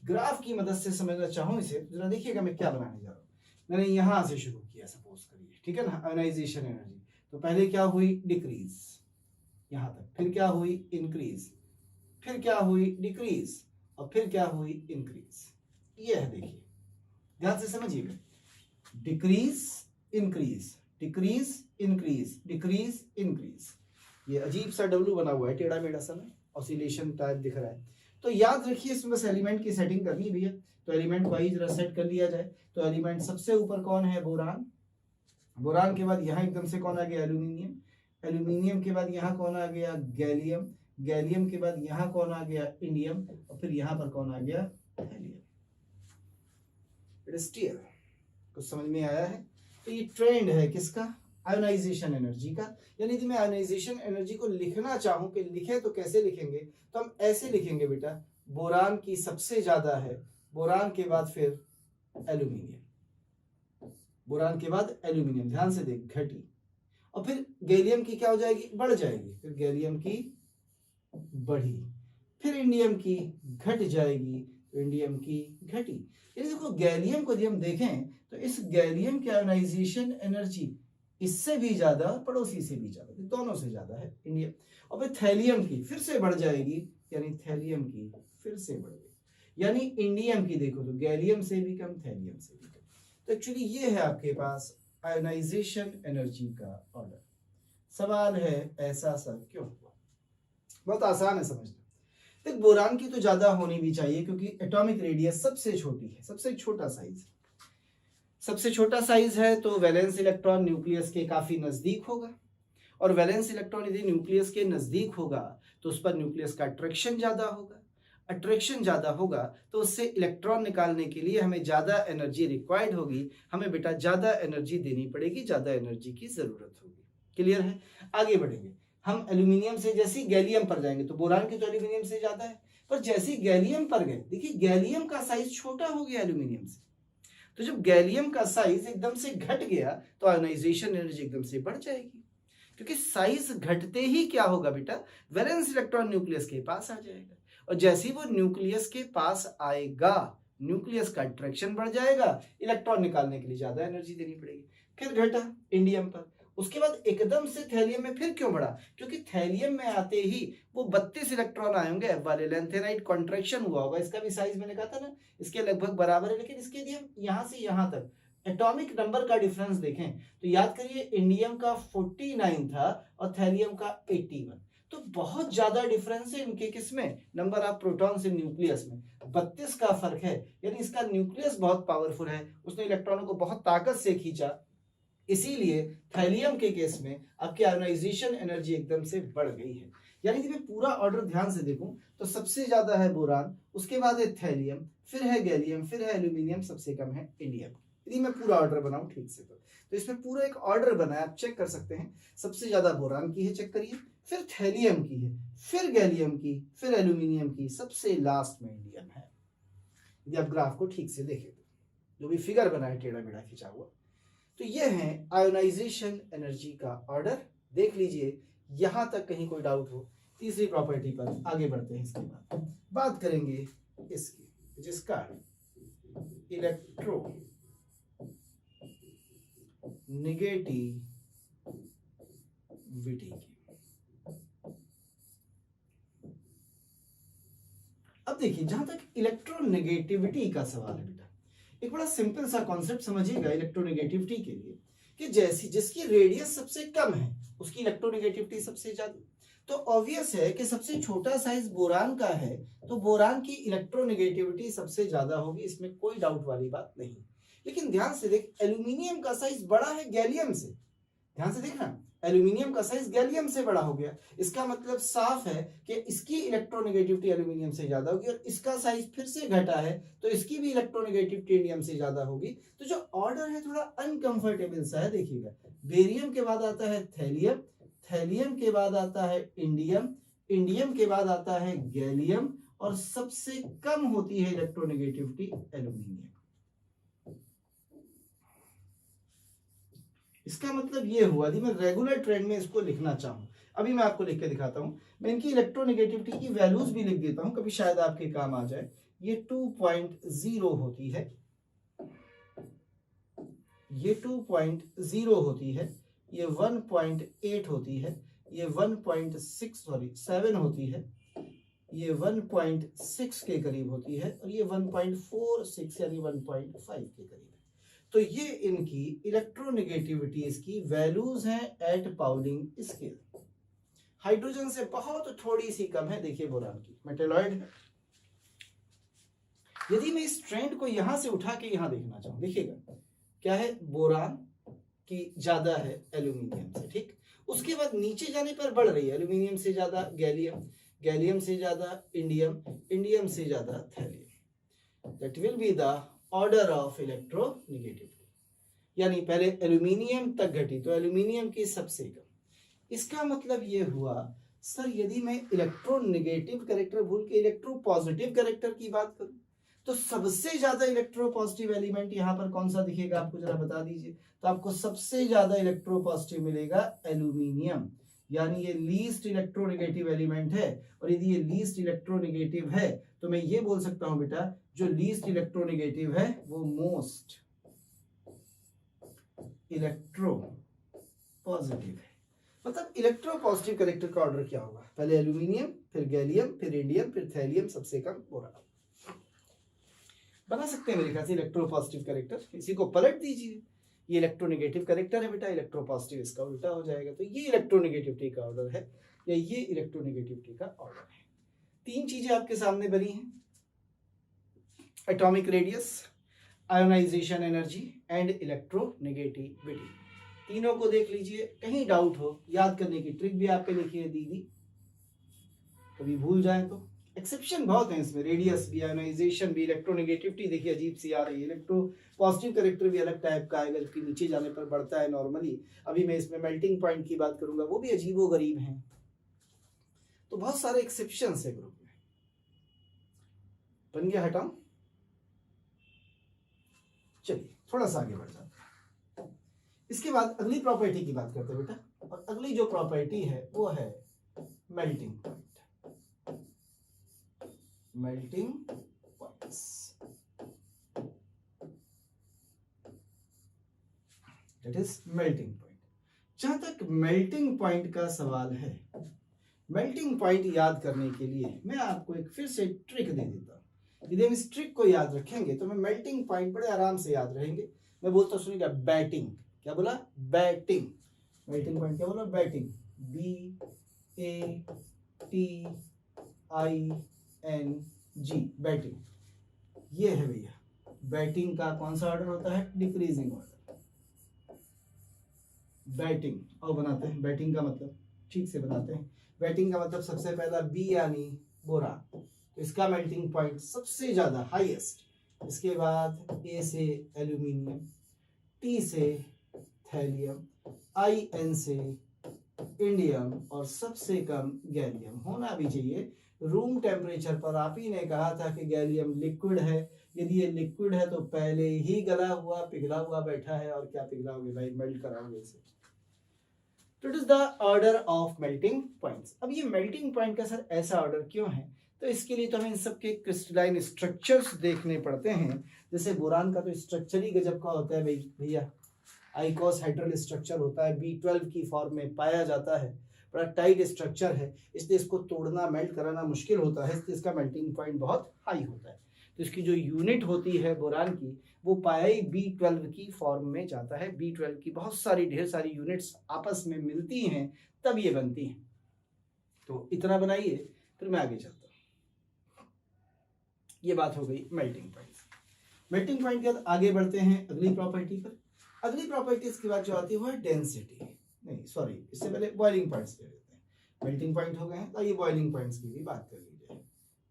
ग्राफ की मदद से समझना चाहूं इसे, तो जरा देखिएगा मैं क्या बनाने जा रहा हूं। मैंने यहां से शुरू किया सपोज करिए, ठीक है ना, आयोनाइजेशन एनर्जी। तो पहले क्या हुई, डिक्रीज यहां तक, फिर क्या हुई, इंक्रीज, फिर क्या हुई, डिक्रीज, और फिर क्या हुई, इंक्रीज। ये है, देखिए ध्यान से समझिएगा, decrease increase decrease increase decrease increase. ये अजीब सा डब्लू बना हुआ है, टेढ़ा मेढ़ा सा ना, ऑसिलेशन टाइप दिख रहा है। तो याद रखिए इसमें बस एलिमेंट की सेटिंग करनी भी है, तो एलिमेंट वाइज जरा सेट कर लिया जाए। तो एलिमेंट सबसे ऊपर कौन है, बोरान। बोरान के बाद यहाँ एकदम से कौन आ गया, एल्यूमिनियम। एल्यूमिनियम के बाद यहाँ कौन आ गया, गैलियम। गैलियम के बाद यहाँ कौन आ गया, इंडियम, और फिर यहाँ पर कौन आ गया, थैलियम। इट इज क्लियर, कुछ समझ में आया है। तो ये ट्रेंड है किसका, आयोनाइजेशन एनर्जी का। यानी कि मैं आयोनाइजेशन एनर्जी को लिखना चाहूं कि लिखे तो कैसे लिखेंगे, तो हम ऐसे लिखेंगे बेटा, बोरान की सबसे ज्यादा है, बोरान के बाद फिर एल्यूमिनियम, बोरान के बाद एल्यूमिनियम, ध्यान से देख, घटी, और फिर गैलियम की क्या हो जाएगी, बढ़ जाएगी, फिर गैलियम की बढ़ी, फिर इंडियम की घट जाएगी, इंडियम की घटी। यानी देखो गैलियम को यदि हम देखें तो इस गैलियम की आयोनाइजेशन एनर्जी इससे भी ज्यादा, पड़ोसी से भी ज्यादा, दोनों से ज्यादा है इंडियम। और फिर थैलियम की फिर से बढ़ जाएगी, यानी थैलियम की फिर से बढ़ गई, यानी इंडियम की देखो तो गैलियम से भी कम, थैलियम से भी कम। तो एक्चुअली ये है आपके पास आयोनाइजेशन एनर्जी का ऑर्डर। सवाल है ऐसा सब क्यों हुआ, बहुत आसान है समझना। देख बोरान की तो ज्यादा होनी भी चाहिए क्योंकि एटॉमिक रेडियस सबसे छोटी है, सबसे छोटा साइज, सबसे छोटा साइज है, तो वैलेंस इलेक्ट्रॉन न्यूक्लियस के काफी नजदीक होगा, और वैलेंस इलेक्ट्रॉन यदि न्यूक्लियस के नजदीक होगा तो उस पर न्यूक्लियस का अट्रैक्शन ज्यादा होगा, अट्रैक्शन ज्यादा होगा तो उससे इलेक्ट्रॉन निकालने के लिए हमें ज्यादा एनर्जी रिक्वायर्ड होगी, हमें बेटा ज्यादा एनर्जी देनी पड़ेगी, ज्यादा एनर्जी की जरूरत होगी। क्लियर है, आगे बढ़ेंगे। हम एल्यूमिनियम से जैसे गैलियम पर जाएंगे तो बोरान की तो एल्यूमिनियम से ज्यादा है, पर जैसे गैलियम पर गए, देखिए गैलियम का साइज छोटा हो गया एल्यूमिनियम से, तो जब गैलियम का साइज एकदम से घट गया तो आयोनाइजेशन एनर्जी एकदम से बढ़ जाएगी, क्योंकि साइज घटते ही क्या होगा बेटा, वैलेंस इलेक्ट्रॉन न्यूक्लियस के पास आ जाएगा, और जैसे ही वो न्यूक्लियस के पास आएगा न्यूक्लियस का अट्रैक्शन बढ़ जाएगा, इलेक्ट्रॉन निकालने के लिए ज्यादा एनर्जी देनी पड़ेगी, फिर घटा इंडियम पर। उसके बाद एकदम से थैलियम में फिर क्यों बढ़ा, क्योंकि थैलियम में आते ही वो 32 इलेक्ट्रॉन आए होंगे, वाले लेंथेनाइट कॉन्ट्रैक्शन हुआ होगा, इसका भी साइज मैंने कहा था ना, इसके लगभग बराबर है, लेकिन इसके लिए हम यहां से यहां तक एटॉमिक नंबर का डिफरेंस देखें तो याद करिए इंडियम का 49 था और थैलियम का 81, तो बहुत ज्यादा डिफरेंस है इनके किसमें, नंबर ऑफ प्रोटॉन से न्यूक्लियस में 32 का फर्क है, यानी इसका न्यूक्लियस बहुत पावरफुल है, उसने इलेक्ट्रॉनों को बहुत ताकत से खींचा, इसीलिए थैलियम के केस में आपकी आयोनाइजेशन एनर्जी एकदम से बढ़ गई है। यानी कि मैं पूरा ऑर्डर ध्यान से देखूं तो सबसे ज्यादा है बोरान, उसके बाद है थैलियम, फिर है गैलियम, फिर है एल्यूमिनियम, सबसे कम है इंडियम। यदि मैं पूरा ऑर्डर बनाऊं ठीक से तो इसमें पूरा एक ऑर्डर बना है, आप चेक कर सकते हैं। सबसे ज्यादा बोरान की है, चेक करिए, फिर थैलियम की है, फिर गैलियम की, फिर एल्यूमिनियम की, सबसे लास्ट में इंडियम है। यदि आप ग्राफ को ठीक से देखें तो जो भी फिगर बना है टेढ़ा मेढ़ा खिंचा हुआ, तो ये है आयोनाइजेशन एनर्जी का ऑर्डर। देख लीजिए यहां तक कहीं कोई डाउट हो। तीसरी प्रॉपर्टी पर आगे बढ़ते हैं। इसके बाद बात करेंगे इसकी, जिसका इलेक्ट्रो नेगेटिविटी की। अब देखिए जहां तक इलेक्ट्रोनेगेटिविटी का सवाल है बेटा, एक बड़ा सिंपल सा कॉन्सेप्ट समझिएगा इलेक्ट्रोनेगेटिविटी के लिए, कि जैसी जिसकी रेडियस सबसे कम है उसकी इलेक्ट्रोनेगेटिविटी सबसे ज्यादा। तो ऑब्वियस है कि सबसे छोटा साइज बोरान का है तो बोरान की इलेक्ट्रोनेगेटिविटी सबसे ज्यादा होगी, इसमें कोई डाउट वाली बात नहीं। लेकिन ध्यान से देख, एल्यूमिनियम का साइज बड़ा है गैलियम से। ध्यान से देखना, एल्यूमिनियम का साइज गैलियम से बड़ा हो गया, इसका मतलब साफ है कि इसकी इलेक्ट्रोनेगेटिविटी एल्यूमिनियम से ज्यादा होगी, और इसका साइज फिर से घटा है तो इसकी भी इलेक्ट्रोनेगेटिविटी इंडियम से ज्यादा होगी। तो जो ऑर्डर है थोड़ा अनकंफर्टेबल सा है। देखिएगा, बेरियम के बाद आता है थैलियम, थैलियम के बाद आता है इंडियम, इंडियम के बाद आता है गैलियम, और सबसे कम होती है इलेक्ट्रोनेगेटिविटी एल्यूमिनियम। इसका मतलब ये हुआ, यदि मैं रेगुलर ट्रेंड में इसको लिखना चाहूं, अभी मैं आपको लिख के दिखाता हूं, मैं इनकी इलेक्ट्रोनेगेटिविटी की वैल्यूज भी लिख देता हूं, कभी शायद आपके काम आ जाए। ये 2.0 होती है, ये 2.0 होती है, ये 1.8 होती है, ये 7 होती है, ये 1.6 के करीब होती है, और ये 1.46 यानी 1.5 के करीब है। तो ये इनकी इलेक्ट्रोनेगेटिविटी इसकी वैल्यूज हैं एट पाउलिंग स्केल। हाइड्रोजन से बहुत थोड़ी सी कम है। देखिए बोरान की मेटेलॉइड है। यदि मैं इस ट्रेंड को यहां से उठा के यहां देखना चाहूं, देखिएगा क्या है, बोरान की ज्यादा है एल्यूमिनियम से, ठीक। उसके बाद नीचे जाने पर बढ़ रही है, एल्यूमिनियम से ज्यादा गैलियम, गैलियम से ज्यादा इंडियम, इंडियम से ज्यादा thallium. That will be the order of electronegativity. यानी पहले एल्यूमिनियम तक घटी तो एल्यूमिनियम की सबसे कम। इसका मतलब ये हुआ सर, यदि मैं इलेक्ट्रोनेगेटिव कैरेक्टर भूल के इलेक्ट्रोपॉजिटिव कैरेक्टर की बात करूं तो सबसे ज्यादा इलेक्ट्रोपॉजिटिव एलिमेंट यहां पर कौन सा दिखेगा आपको, जरा बता दीजिए। तो आपको सबसे ज्यादा इलेक्ट्रोपॉजिटिव मिलेगा एल्यूमिनियम, यानी ये लीस्ट इलेक्ट्रोनेगेटिव एलिमेंट है। और यदि ये लीस्ट इलेक्ट्रोनेगेटिव है तो मैं ये बोल सकता हूं बेटा, जो लीस्ट इलेक्ट्रोनेगेटिव है वो मोस्ट इलेक्ट्रो पॉजिटिव है। मतलब इलेक्ट्रोपॉजिटिव कैरेक्टर का ऑर्डर क्या होगा, पहले एल्यूमिनियम, फिर गैलियम, फिर इंडियम, फिर थैलियम, सबसे कम बोरान। बना सकते हैं मेरे ख्याल से इलेक्ट्रोपॉजिटिव कैरेक्टर। इसी को पलट दीजिए, ये इलेक्ट्रोनेगेटिव कैरेक्टर है बेटा, इलेक्ट्रोपॉजिटिव इसका उल्टा हो जाएगा। तो ये इलेक्ट्रोनेगेटिविटी का ऑर्डर है, या ये इलेक्ट्रोनेगेटिविटी का ऑर्डर है। तीन चीजें आपके सामने बनी हैं, atomic radius, ionisation energy and electronegativity. तीनों को देख लीजिए, कहीं डाउट हो याद करने की ट्रिक भी आप पे लिखी है दीदी, कभी भूल जाए तो। एक्सेप्शन बहुत है इसमें, रेडियस भी, आयोनाइजेशन भी, इलेक्ट्रोनेगेटिविटी देखिए अजीब सी आ रही है, इलेक्ट्रो पॉजिटिव कैरेक्टर भी अलग टाइप का आएगा जबकि नीचे जाने पर बढ़ता है नॉर्मली। अभी मैं इसमें मेल्टिंग पॉइंट की बात करूंगा, वो भी अजीबो गरीब हैं। तो बहुत सारे एक्सेप्शन है ग्रुप में। बन गया, हटाऊं? चलिए थोड़ा सा आगे बढ़ जाते हैं। इसके बाद अगली प्रॉपर्टी की बात करते हैं बेटा, और अगली जो प्रॉपर्टी है वो है melting point. Melting points, that is melting point. जहां तक मेल्टिंग पॉइंट का सवाल है, मेल्टिंग पॉइंट याद करने के लिए मैं आपको एक फिर से ट्रिक दे देता हूं। यदि हम इस ट्रिक को याद रखेंगे तो मैं मेल्टिंग पॉइंट बड़े आराम से याद रहेंगे। मैं बोलता हूं, सुनिएगा, बैटिंग। क्या बोला? बैटिंग। मेल्टिंग पॉइंट क्या बोला? Batting, BATING, batting. ये है भैया बैटिंग का कौन सा ऑर्डर होता है? Decreasing order. बैटिंग और बनाते हैं, बैटिंग का मतलब ठीक से बनाते हैं। बैटिंग का मतलब सबसे पहला बी यानी बोरान, तो इसका मेल्टिंग पॉइंट सबसे ज्यादा हाईएस्ट। इसके बाद ए से एल्यूमिनियम, T से थैलियम, In से इंडियम और सबसे कम गैलियम होना भी चाहिए रूम टेम्परेचर पर। आप ही ने कहा था कि गैलियम लिक्विड है, यदि ये लिक्विड है तो पहले ही गला हुआ पिघला हुआ बैठा है, और क्या पिघलाओगे भाई, मेल्ट कराओगे इसे। तो it is the order of melting points. अब ये मेल्टिंग पॉइंट का सर ऐसा ऑर्डर क्यों है, तो इसके लिए तो हमें इन सबके क्रिस्टलाइन स्ट्रक्चर्स देखने पड़ते हैं। जैसे बोरान का तो स्ट्रक्चर ही गजब का होता है भाई भैया, आइकोसहेड्रल स्ट्रक्चर होता है, B12 की फॉर्म में पाया जाता है, बड़ा टाइट स्ट्रक्चर है, इसलिए इसको तोड़ना मेल्ट कराना मुश्किल होता है, इसलिए इसका मेल्टिंग पॉइंट बहुत हाई होता है। तो इसकी जो यूनिट होती है बोरान की, वो पाई B12 की फॉर्म में जाता है। B12 की बहुत सारी ढेर सारी यूनिट्स आपस में मिलती हैं तब ये बनती हैं। तो इतना बनाइए, फिर मैं आगे चलता हूँ। ये बात हो गई मेल्टिंग पॉइंट। मेल्टिंग पॉइंट के बाद आगे बढ़ते हैं अगली प्रॉपर्टी पर। अगली प्रॉपर्टी इसके बाद जो आती है वो है डेंसिटी, नहीं सॉरी, इससे पहले बॉइलिंग पॉइंट्स ले लेते हैं। मेल्टिंग पॉइंट हो गए हैं, तो ये बॉइलिंग पॉइंट्स की भी बात कर लीजिए।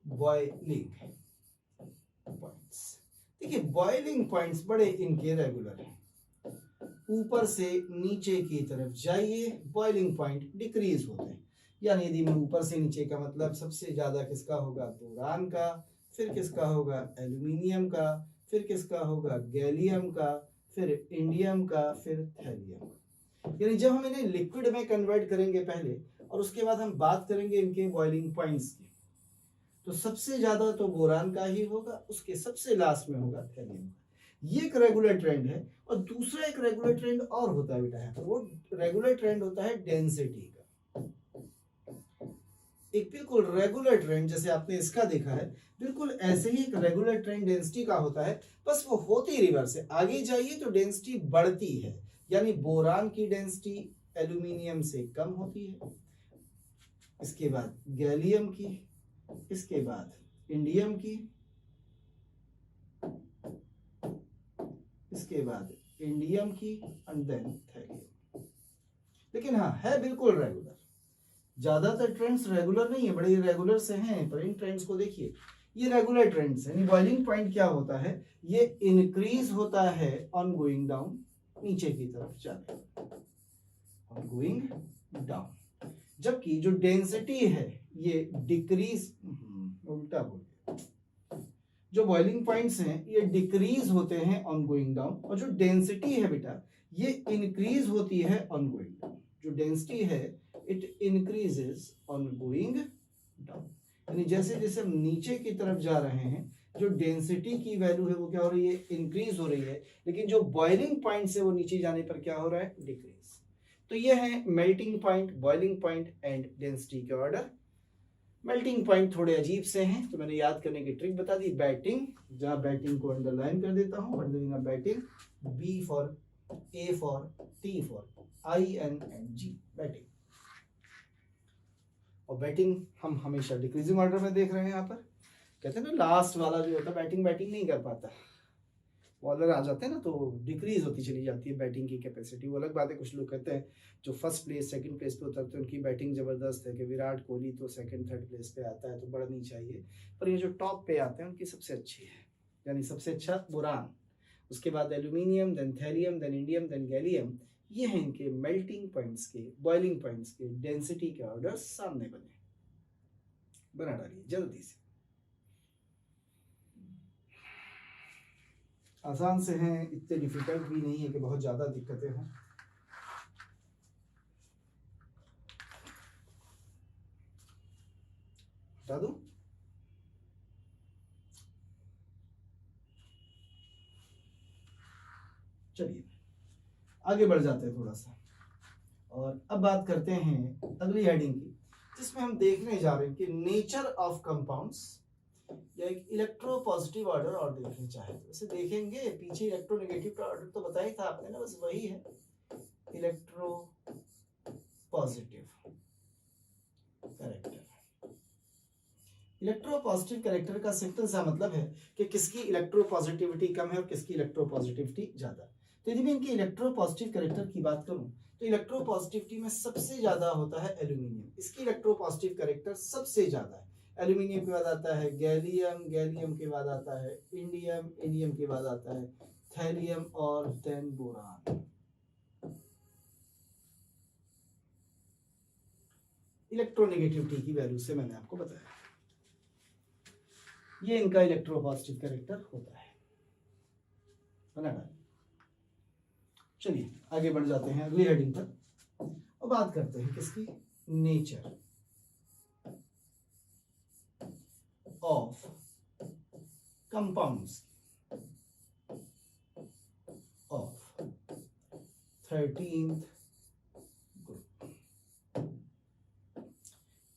बॉइलिंग पॉइंट्स, देखिए बॉइलिंग पॉइंट्स बड़े इनके रेगुलर हैं, ऊपर से नीचे की तरफ जाइए बॉइलिंग पॉइंट डिक्रीज होते हैं। यानी यदि मैं ऊपर से नीचे का मतलब सबसे ज्यादा किसका होगा, बोरान का, फिर किसका होगा, एल्यूमिनियम का, फिर किसका होगा, गैलियम का, फिर इंडियम का, फिर थैलियम। यानी जब हम इन्हें लिक्विड में कन्वर्ट करेंगे पहले, और उसके बाद हम बात करेंगे इनके बॉइलिंग पॉइंट्स की, तो सबसे ज्यादा तो बोरान का ही होगा, उसके सबसे लास्ट में होगा थैलियम का। ये एक रेगुलर ट्रेंड है। और दूसरा एक रेगुलर ट्रेंड और होता है बेटा, है वो रेगुलर ट्रेंड होता है डेंसिटी का। एक बिल्कुल रेगुलर ट्रेंड जैसे आपने इसका देखा है, बिल्कुल ऐसे ही एक रेगुलर ट्रेंड डेंसिटी का होता है, बस वो होती रिवर्स है। आगे जाइए तो डेंसिटी बढ़ती है, यानी बोरान की डेंसिटी एल्यूमिनियम से कम होती है, इसके बाद गैलियम की, इसके बाद इंडियम की, इसके बाद इंडियम की, एंड देन थैलियम। लेकिन हाँ, है बिल्कुल रेगुलर। ज्यादातर ट्रेंड्स रेगुलर नहीं है, बड़े इरेगुलर से हैं, पर इन ट्रेंड्स को देखिए, ये रेगुलर ट्रेंड्स हैं। बॉइलिंग पॉइंट क्या होता है, ये इंक्रीज होता है ऑन गोइंग डाउन, नीचे की तरफ जाने पर, ऑन गोइंग डाउन। जबकि जो डेंसिटी है ये डिक्रीज, उल्टा बोल गया, जो बॉइलिंग पॉइंट्स हैं ये डिक्रीज होते हैं ऑन गोइंग डाउन, और जो डेंसिटी है बेटा ये इंक्रीज होती है ऑन गोइंग डाउन। जो डेंसिटी है it increases on going down, यानी जैसे जैसे हम नीचे की तरफ जा रहे हैं, जो डेंसिटी की वैल्यू है वो क्या हो रही है, इंक्रीज हो रही है, लेकिन जो बॉइलिंग पॉइंट से वो नीचे जाने पर क्या हो रहा है, डिक्रीज। तो ये है melting point, boiling point and density के ऑर्डर। मेल्टिंग पॉइंट थोड़े अजीब से हैं, तो मैंने याद करने की ट्रिक बता दी। बैटिंग, जहां बैटिंग को अंडरलाइन कर देता हूं, batting, B for A for T for IN and G, batting. और बैटिंग हम हमेशा डिक्रीजिंग ऑर्डर में देख रहे हैं। यहाँ पर कहते हैं ना, लास्ट वाला जो होता है बैटिंग नहीं कर पाता, बॉलर आ जाते हैं ना, तो डिक्रीज होती चली जाती है बैटिंग की कैपेसिटी। वो अलग बात है, कुछ लोग कहते हैं जो फर्स्ट प्लेस सेकंड प्लेस पे उतरते हैं उनकी बैटिंग जबरदस्त है, कि विराट कोहली तो सेकंड थर्ड प्लेस पे आता है तो बढ़नी चाहिए, पर ये जो टॉप पे आते हैं उनकी सबसे अच्छी है, यानी सबसे अच्छा बोरान, उसके बाद aluminium, then thallium, then indium, then gallium. ये हैं इनके मेल्टिंग पॉइंट्स के, बॉइलिंग पॉइंट्स के डेंसिटी के ऑर्डर सामने बना डालिए जल्दी से। आसान से हैं, इतने डिफिकल्ट भी नहीं है कि बहुत ज्यादा दिक्कतें हों। बता दूं, चलिए आगे बढ़ जाते हैं थोड़ा सा, और अब बात करते हैं अगली हेडिंग की, जिसमें हम देखने जा रहे हैं कि नेचर ऑफ कंपाउंड्स, या एक इलेक्ट्रो पॉजिटिव ऑर्डर और देखना चाहे तो इसे देखेंगे। पीछे इलेक्ट्रोनेगेटिव का ऑर्डर तो बताया था आपने ना, बस वही है, electro positive character. Electro positive character का सिंपल सा मतलब है कि किसकी इलेक्ट्रो पॉजिटिविटी कम है और किसकी इलेक्ट्रो पॉजिटिविटी ज्यादा। तो यदि मैं इनकी इलेक्ट्रो पॉजिटिव कैरेक्टर की बात करूं, तो इलेक्ट्रो पॉजिटिविटी में सबसे ज्यादा होता है एल्यूमिनियम, इसकी इलेक्ट्रो पॉजिटिव कैरेक्टर सबसे ज्यादा है। एल्यूमिनियम के बाद आता है गैलियम, गैलियम के बाद आता है इंडियम, इंडियम के बाद आता है थैलियम और देन बोरान। इलेक्ट्रोनेगेटिविटी की वैल्यू से मैंने आपको बताया, ये इनका इलेक्ट्रोपॉजिटिव कैरेक्टर होता है। चलिए आगे बढ़ जाते हैं अगली हेडिंग पर और बात करते हैं किसकी, nature of compounds of 13th group.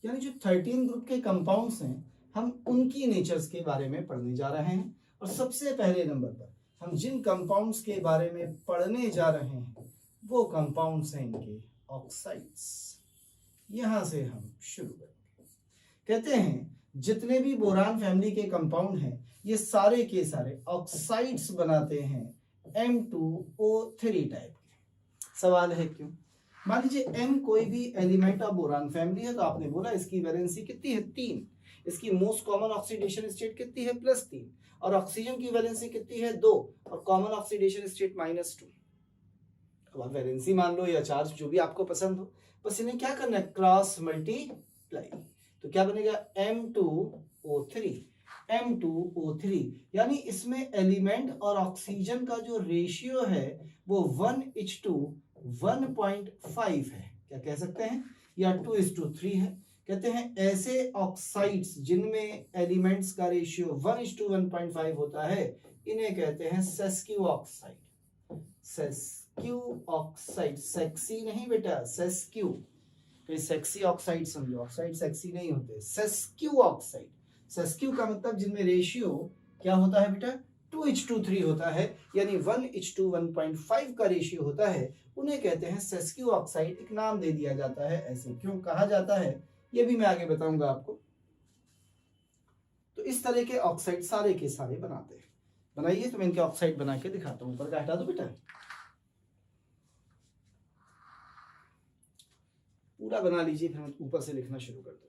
यानी जो 13 ग्रुप के कंपाउंड्स हैं, हम उनकी नेचर्स के बारे में पढ़ने जा रहे हैं। और सबसे पहले नंबर पर हम जिन कंपाउंड्स के बारे में पढ़ने जा रहे हैं वो कंपाउंड्स हैं इनके ऑक्साइड्स। यहां से हम शुरू करेंगे। कहते हैं जितने भी बोरान फैमिली के कंपाउंड हैं ये सारे के सारे ऑक्साइड्स बनाते हैं M2O3 टाइप के। सवाल है क्यों? मान लीजिए M कोई भी एलिमेंट ऑफ बोरान फैमिली है, तो आपने बोला इसकी वैलेंसी कितनी है, 3। इसकी मोस्ट कॉमन ऑक्सीडेशन स्टेट कितनी है, +3। और ऑक्सीजन की वैलेंसी कितनी है, 2। और कॉमन ऑक्सीडेशन स्टेट -2। अब आप वैलेंसी मान लो या चार्ज जो भी आपको पसंद हो, बस इन्हें क्या करना है, क्रॉस मल्टीप्लाई। तो क्या बनेगा, M2O3 यानी इसमें एलिमेंट और ऑक्सीजन का जो रेशियो है वो 1:1.5 है। क्या कह सकते हैं, या 2:3 है। कहते हैं ऐसे ऑक्साइड्स जिनमें एलिमेंट्स का रेशियो 1:1.5 होता है इन्हें कहते हैं sesqui oxide. Sesqui oxide, sexy नहीं बेटा, सेस्क्यू। तो सेक्सी ऑक्साइड समझो, ऑक्साइड सेक्सी नहीं होते, सेस्क्यू ऑक्साइड। सेस्क्यू का मतलब जिनमें रेशियो क्या होता है बेटा, 2:3 होता है, यानी 1:1.5 का रेशियो होता है, उन्हें कहते हैं सेस्क्यू ऑक्साइड। एक नाम दे दिया जाता है, ऐसे क्यों कहा जाता है ये भी मैं आगे बताऊंगा आपको। तो इस तरह के ऑक्साइड सारे के सारे बनाते हैं। बनाइए, तो मैं इनके ऑक्साइड बना के दिखाता हूं। ऊपर का हटा दो बेटा, पूरा बना लीजिए, फिर मैं ऊपर से लिखना शुरू कर दूंगा।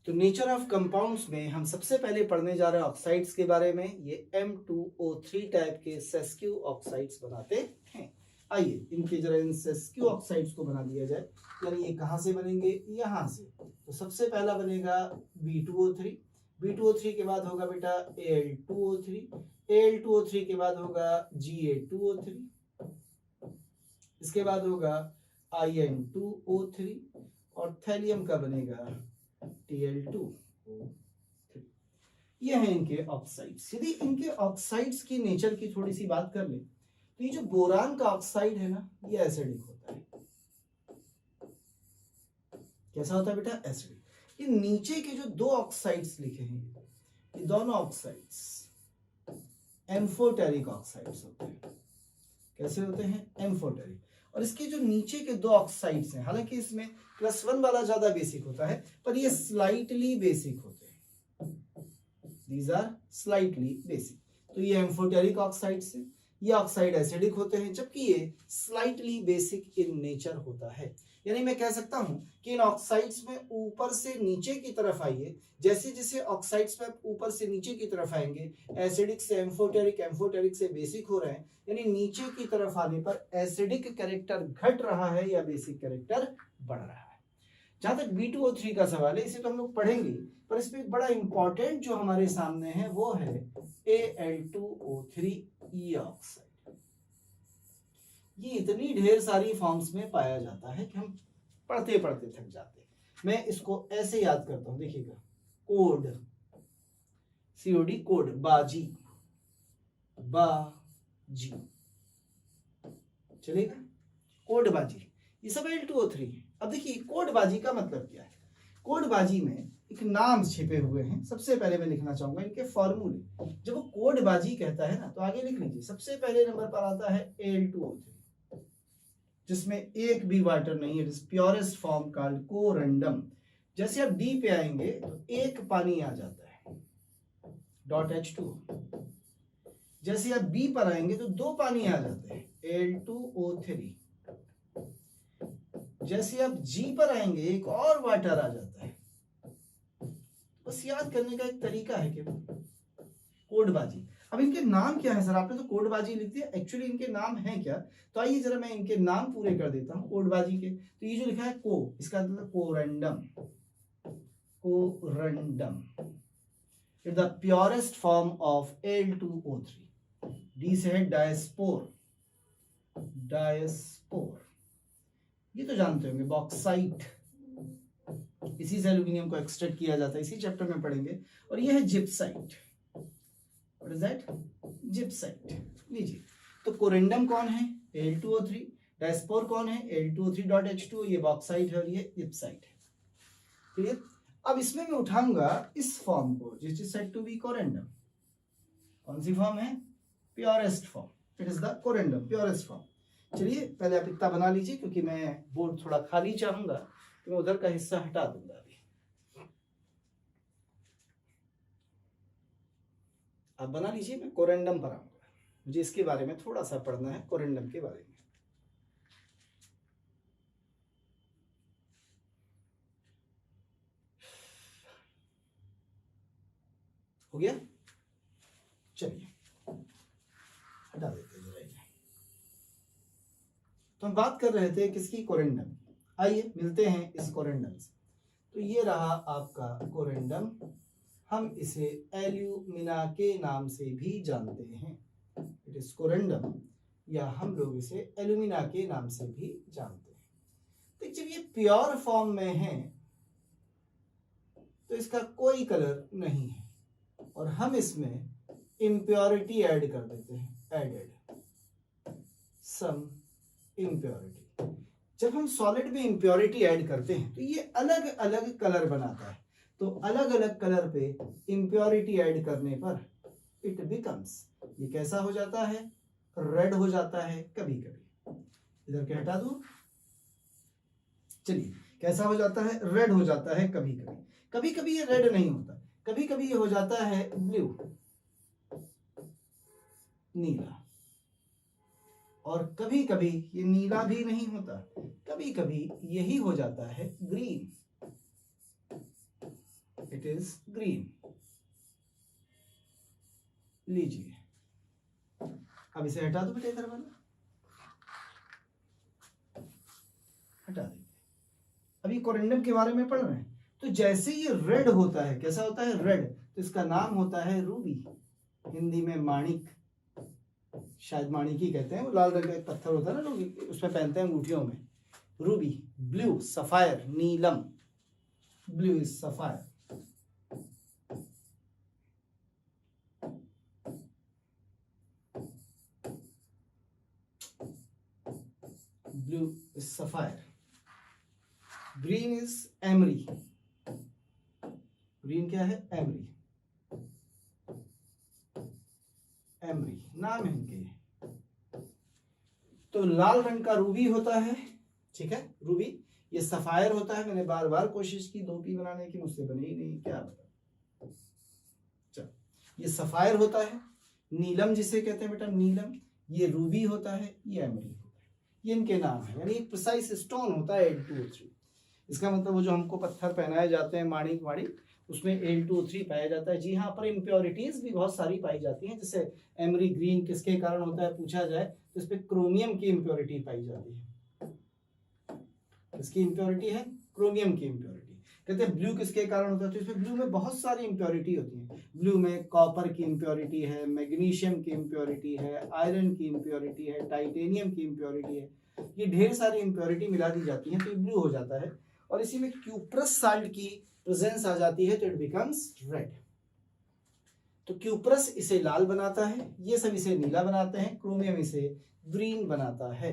तो नेचर ऑफ कंपाउंड्स में हम सबसे पहले पढ़ने जा रहे हैं ऑक्साइड्स के बारे में। ये M2O3 टाइप के सेस्क्यू ऑक्साइड्स बनाते हैं। आइए इनके जरा इन सेस्क्यू ऑक्साइड्स को बना दिया जाए। यानी ये कहां से बनेंगे, यहां से। तो सबसे पहला बनेगा B2O3, B2O3 के बाद होगा बेटा Al2O3, Al2O3 के बाद होगा Ga2O3, इसके बाद होगा In2O3 और थैलियम का बनेगा Tl2O3। ये हैं इनके ऑक्साइड्स। यदि इनके ऑक्साइड्स की नेचर की थोड़ी सी बात कर ले, तो ये जो बोरान का ऑक्साइड है ना, ये एसिडिक होता है। कैसा होता है बेटा, एसिडिक। ये नीचे के जो दो ऑक्साइड्स लिखे हैं, ये दोनों ऑक्साइड्स एम्फोटेरिक ऑक्साइड्स होते हैं। कैसे होते हैं, एम्फोटेरिक। और इसके जो नीचे के दो ऑक्साइड्स हैं, हालांकि इसमें +1 वाला ज्यादा बेसिक होता है, पर ये स्लाइटली बेसिक होते हैं। These are slightly basic. तो ये एम्फोटेरिक ऑक्साइड्स हैं, ये ऑक्साइड एसिडिक होते हैं, जबकि ये स्लाइटली बेसिक इन नेचर होता है। यानी मैं कह सकता हूं कि इन ऑक्साइड्स में ऊपर से नीचे की तरफ आइए, जैसे जैसे ऑक्साइड्स में ऊपर से नीचे की तरफ आएंगे, एसिडिक से एम्फोटेरिक, एम्फोटेरिक से बेसिक हो रहे हैं, यानी नीचे की तरफ आने पर एसिडिक कैरेक्टर घट रहा है या बेसिक कैरेक्टर बढ़ रहा है। जहां तक B2O3 का सवाल है, इसे तो हम लोग पढ़ेंगे, पर इसमें एक बड़ा इंपॉर्टेंट जो हमारे सामने है वो है Al2O3 ऑक्साइड। ये इतनी ढेर सारी फॉर्म्स में पाया जाता है कि हम पढ़ते पढ़ते थक जाते हैं। मैं इसको ऐसे याद करता हूं, देखिएगा, कोड, COD, कोड, बाजी, बाजी, चलेगा, कोड बाजी, ये सब Al2O3 है। अब देखिए कोड बाजी का मतलब क्या है। कोड बाजी में एक नाम छिपे हुए हैं। सबसे पहले मैं लिखना चाहूंगा इनके फॉर्मूले। जब वो कोड बाजी कहता है ना, तो आगे लिख लीजिए। सबसे पहले नंबर पर आता है Al2O3, जिसमें एक भी वाटर नहीं है, प्योरेस्ट फॉर्म कॉल्ड कोरंडम। जैसे आप D पे आएंगे तो एक पानी आ जाता है, .H2O। जैसे आप B पर आएंगे तो दो पानी आ जाते हैं, Al2O3। जैसे आप G पर आएंगे एक और वाटर आ जाता है। बस याद करने का एक तरीका है कि कोडबाजी। अब इनके नाम क्या है सर, आपने तो कोडबाजी लिख दिया, एक्चुअली इनके नाम हैं क्या? तो आइए जरा मैं इनके नाम पूरे कर देता हूँ कोडबाजी के। तो ये जो लिखा है को, इसका मतलब corundum, corundum is the purest form of Al2O3। D से है डायस्पोर, डायस्पोर ये तो जानते होंगे, बॉक्साइट, इसी से एल्यूमिनियम को एक्सट्रैक्ट किया जाता है, इसी चैप्टर में पढ़ेंगे। और ये है gypsite, what is that? Gypsite. लीजिए, तो कोरेंडम कौन है? Al2O3। डायस्पोर कौन है? Al2O3.H2, ये बॉक्साइट है और ये जिप्साइट है। क्लियर? अब इसमें मैं उठाऊंगा इस फॉर्म को, which is said to be corundum. कौन सी फॉर्म है? Purest form, it is the corundum, purest form. चलिए पहले आप इतना बना लीजिए, क्योंकि मैं बोर्ड थोड़ा खाली चाहूंगा, तो मैं उधर का हिस्सा हटा दूंगा अभी। आप बना लीजिए, मैं कोरेंडम पर आऊंगा, मुझे इसके बारे में थोड़ा सा पढ़ना है, कोरेंडम के बारे में। हो गया? चलिए हटा देते हैं जरा। तो हम बात कर रहे थे किसकी? कोरेंडम। आइए मिलते हैं इस कोरेंडम से। तो ये रहा आपका कोरेंडम, हम इसे एल्यूमिना के नाम से भी जानते हैं, इट इज कोरेंडम, या हम लोग इसे एल्यूमिना के नाम से भी जानते हैं। तो जब ये प्योर फॉर्म में है तो इसका कोई कलर नहीं है, और हम इसमें इम्प्योरिटी ऐड कर देते हैं, एडेड सम इम्प्योरिटी। जब हम सॉलिड में इम्प्योरिटी ऐड करते हैं तो ये अलग अलग कलर बनाता है, तो अलग अलग कलर पे इम्प्योरिटी ऐड करने पर इट बिकम्स, ये कैसा हो जाता है? रेड हो जाता है कभी कभी। इधर के हटा दूं, चलिए कैसा हो जाता है? रेड हो जाता है कभी कभी। कभी कभी ये रेड नहीं होता, कभी कभी ये हो जाता है ब्लू, नीला, और कभी कभी ये नीला भी नहीं होता, कभी कभी यही हो जाता है ग्रीन, इट इज ग्रीन। लीजिए अब इसे हटा दो बेटा, इधर वाला हटा देते। अभी कोरेंडम के बारे में पढ़ रहे हैं, तो जैसे ये रेड होता है, कैसा होता है? रेड, तो इसका नाम होता है रूबी, हिंदी में माणिक, शायद माणिकी कहते हैं, वो लाल रंग का एक पत्थर होता है ना, लोग उसमें पहनते हैं अंगूठियों में। Ruby, blue sapphire, Neelam, blue is sapphire. Blue is sapphire. Green is emery, green क्या है? एमरी, एमरी नाम है इनके। तो लाल रंग का रूबी होता है, ठीक है, रूबी। ये सफायर होता है, मैंने बार बार कोशिश की 2P बनाने की, मुझसे बनी ही नहीं, क्या बता। चलो, ये सफायर होता है। नीलम जिसे कहते हैं बेटा, नीलम, ये रूबी होता है, ये एमरी होता है, ये इनके नाम है। यानी एक प्रिसाइज स्टोन होता है Al2O3। इसका मतलब वो जो हमको पत्थर पहनाए जाते हैं, माणिक वाणिक, उसमें Al2O3 पाया जाता है। जी हाँ, पर इम्प्योरिटीज भी बहुत सारी पाई जाती हैं, जैसे एमरी ग्रीन किसके कारण होता है पूछा जाए तो इसमें क्रोमियम की इम्प्योरिटी पाई जाती है। किसकी इम्प्योरिटी है? क्रोमियम की इम्प्योरिटी। कहते हैं ब्लू किसके कारण होता है, तो इसमें ब्लू में बहुत सारी इम्प्योरिटी होती है। ब्लू में कॉपर की इम्प्योरिटी है, मैग्नीशियम की इम्प्योरिटी है, आयरन की इम्प्योरिटी है, टाइटेनियम की इम्प्योरिटी है, ये ढेर सारी इम्प्योरिटी मिला दी जाती है तो ये ब्लू हो जाता है। और इसी में क्यूप्रस साल्ट की प्रेजेंस आ जाती है तो इट बिकम्स रेड। तो क्यूप्रस इसे लाल बनाता है, ये सब इसे नीला बनाते हैं, क्रोमियम इसे ग्रीन बनाता है,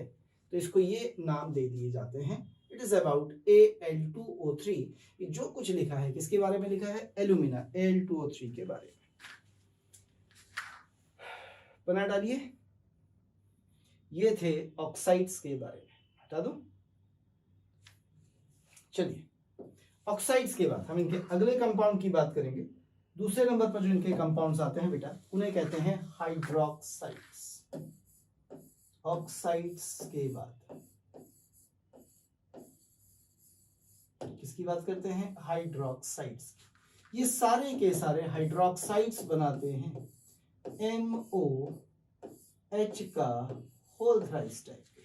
तो इसको ये नाम दे दिए जाते हैं। It is about Al2O3। जो कुछ लिखा है किसके बारे में लिखा है? एल्यूमिना, Al2O3 के बारे में। बना डालिए। ये थे ऑक्साइड्स के बारे में, हटा दो। चलिए ऑक्साइड्स के बाद हम इनके अगले कंपाउंड की बात करेंगे। दूसरे नंबर पर जो इनके कंपाउंड्स आते हैं बेटा, उन्हें कहते हैं हाइड्रोक्साइड्स। ऑक्साइड्स के बाद किसकी बात करते हैं? हाइड्रोक्साइड्स। ये सारे के सारे हाइड्रोक्साइड्स बनाते हैं MOH का होल थ्राइस टाइप के,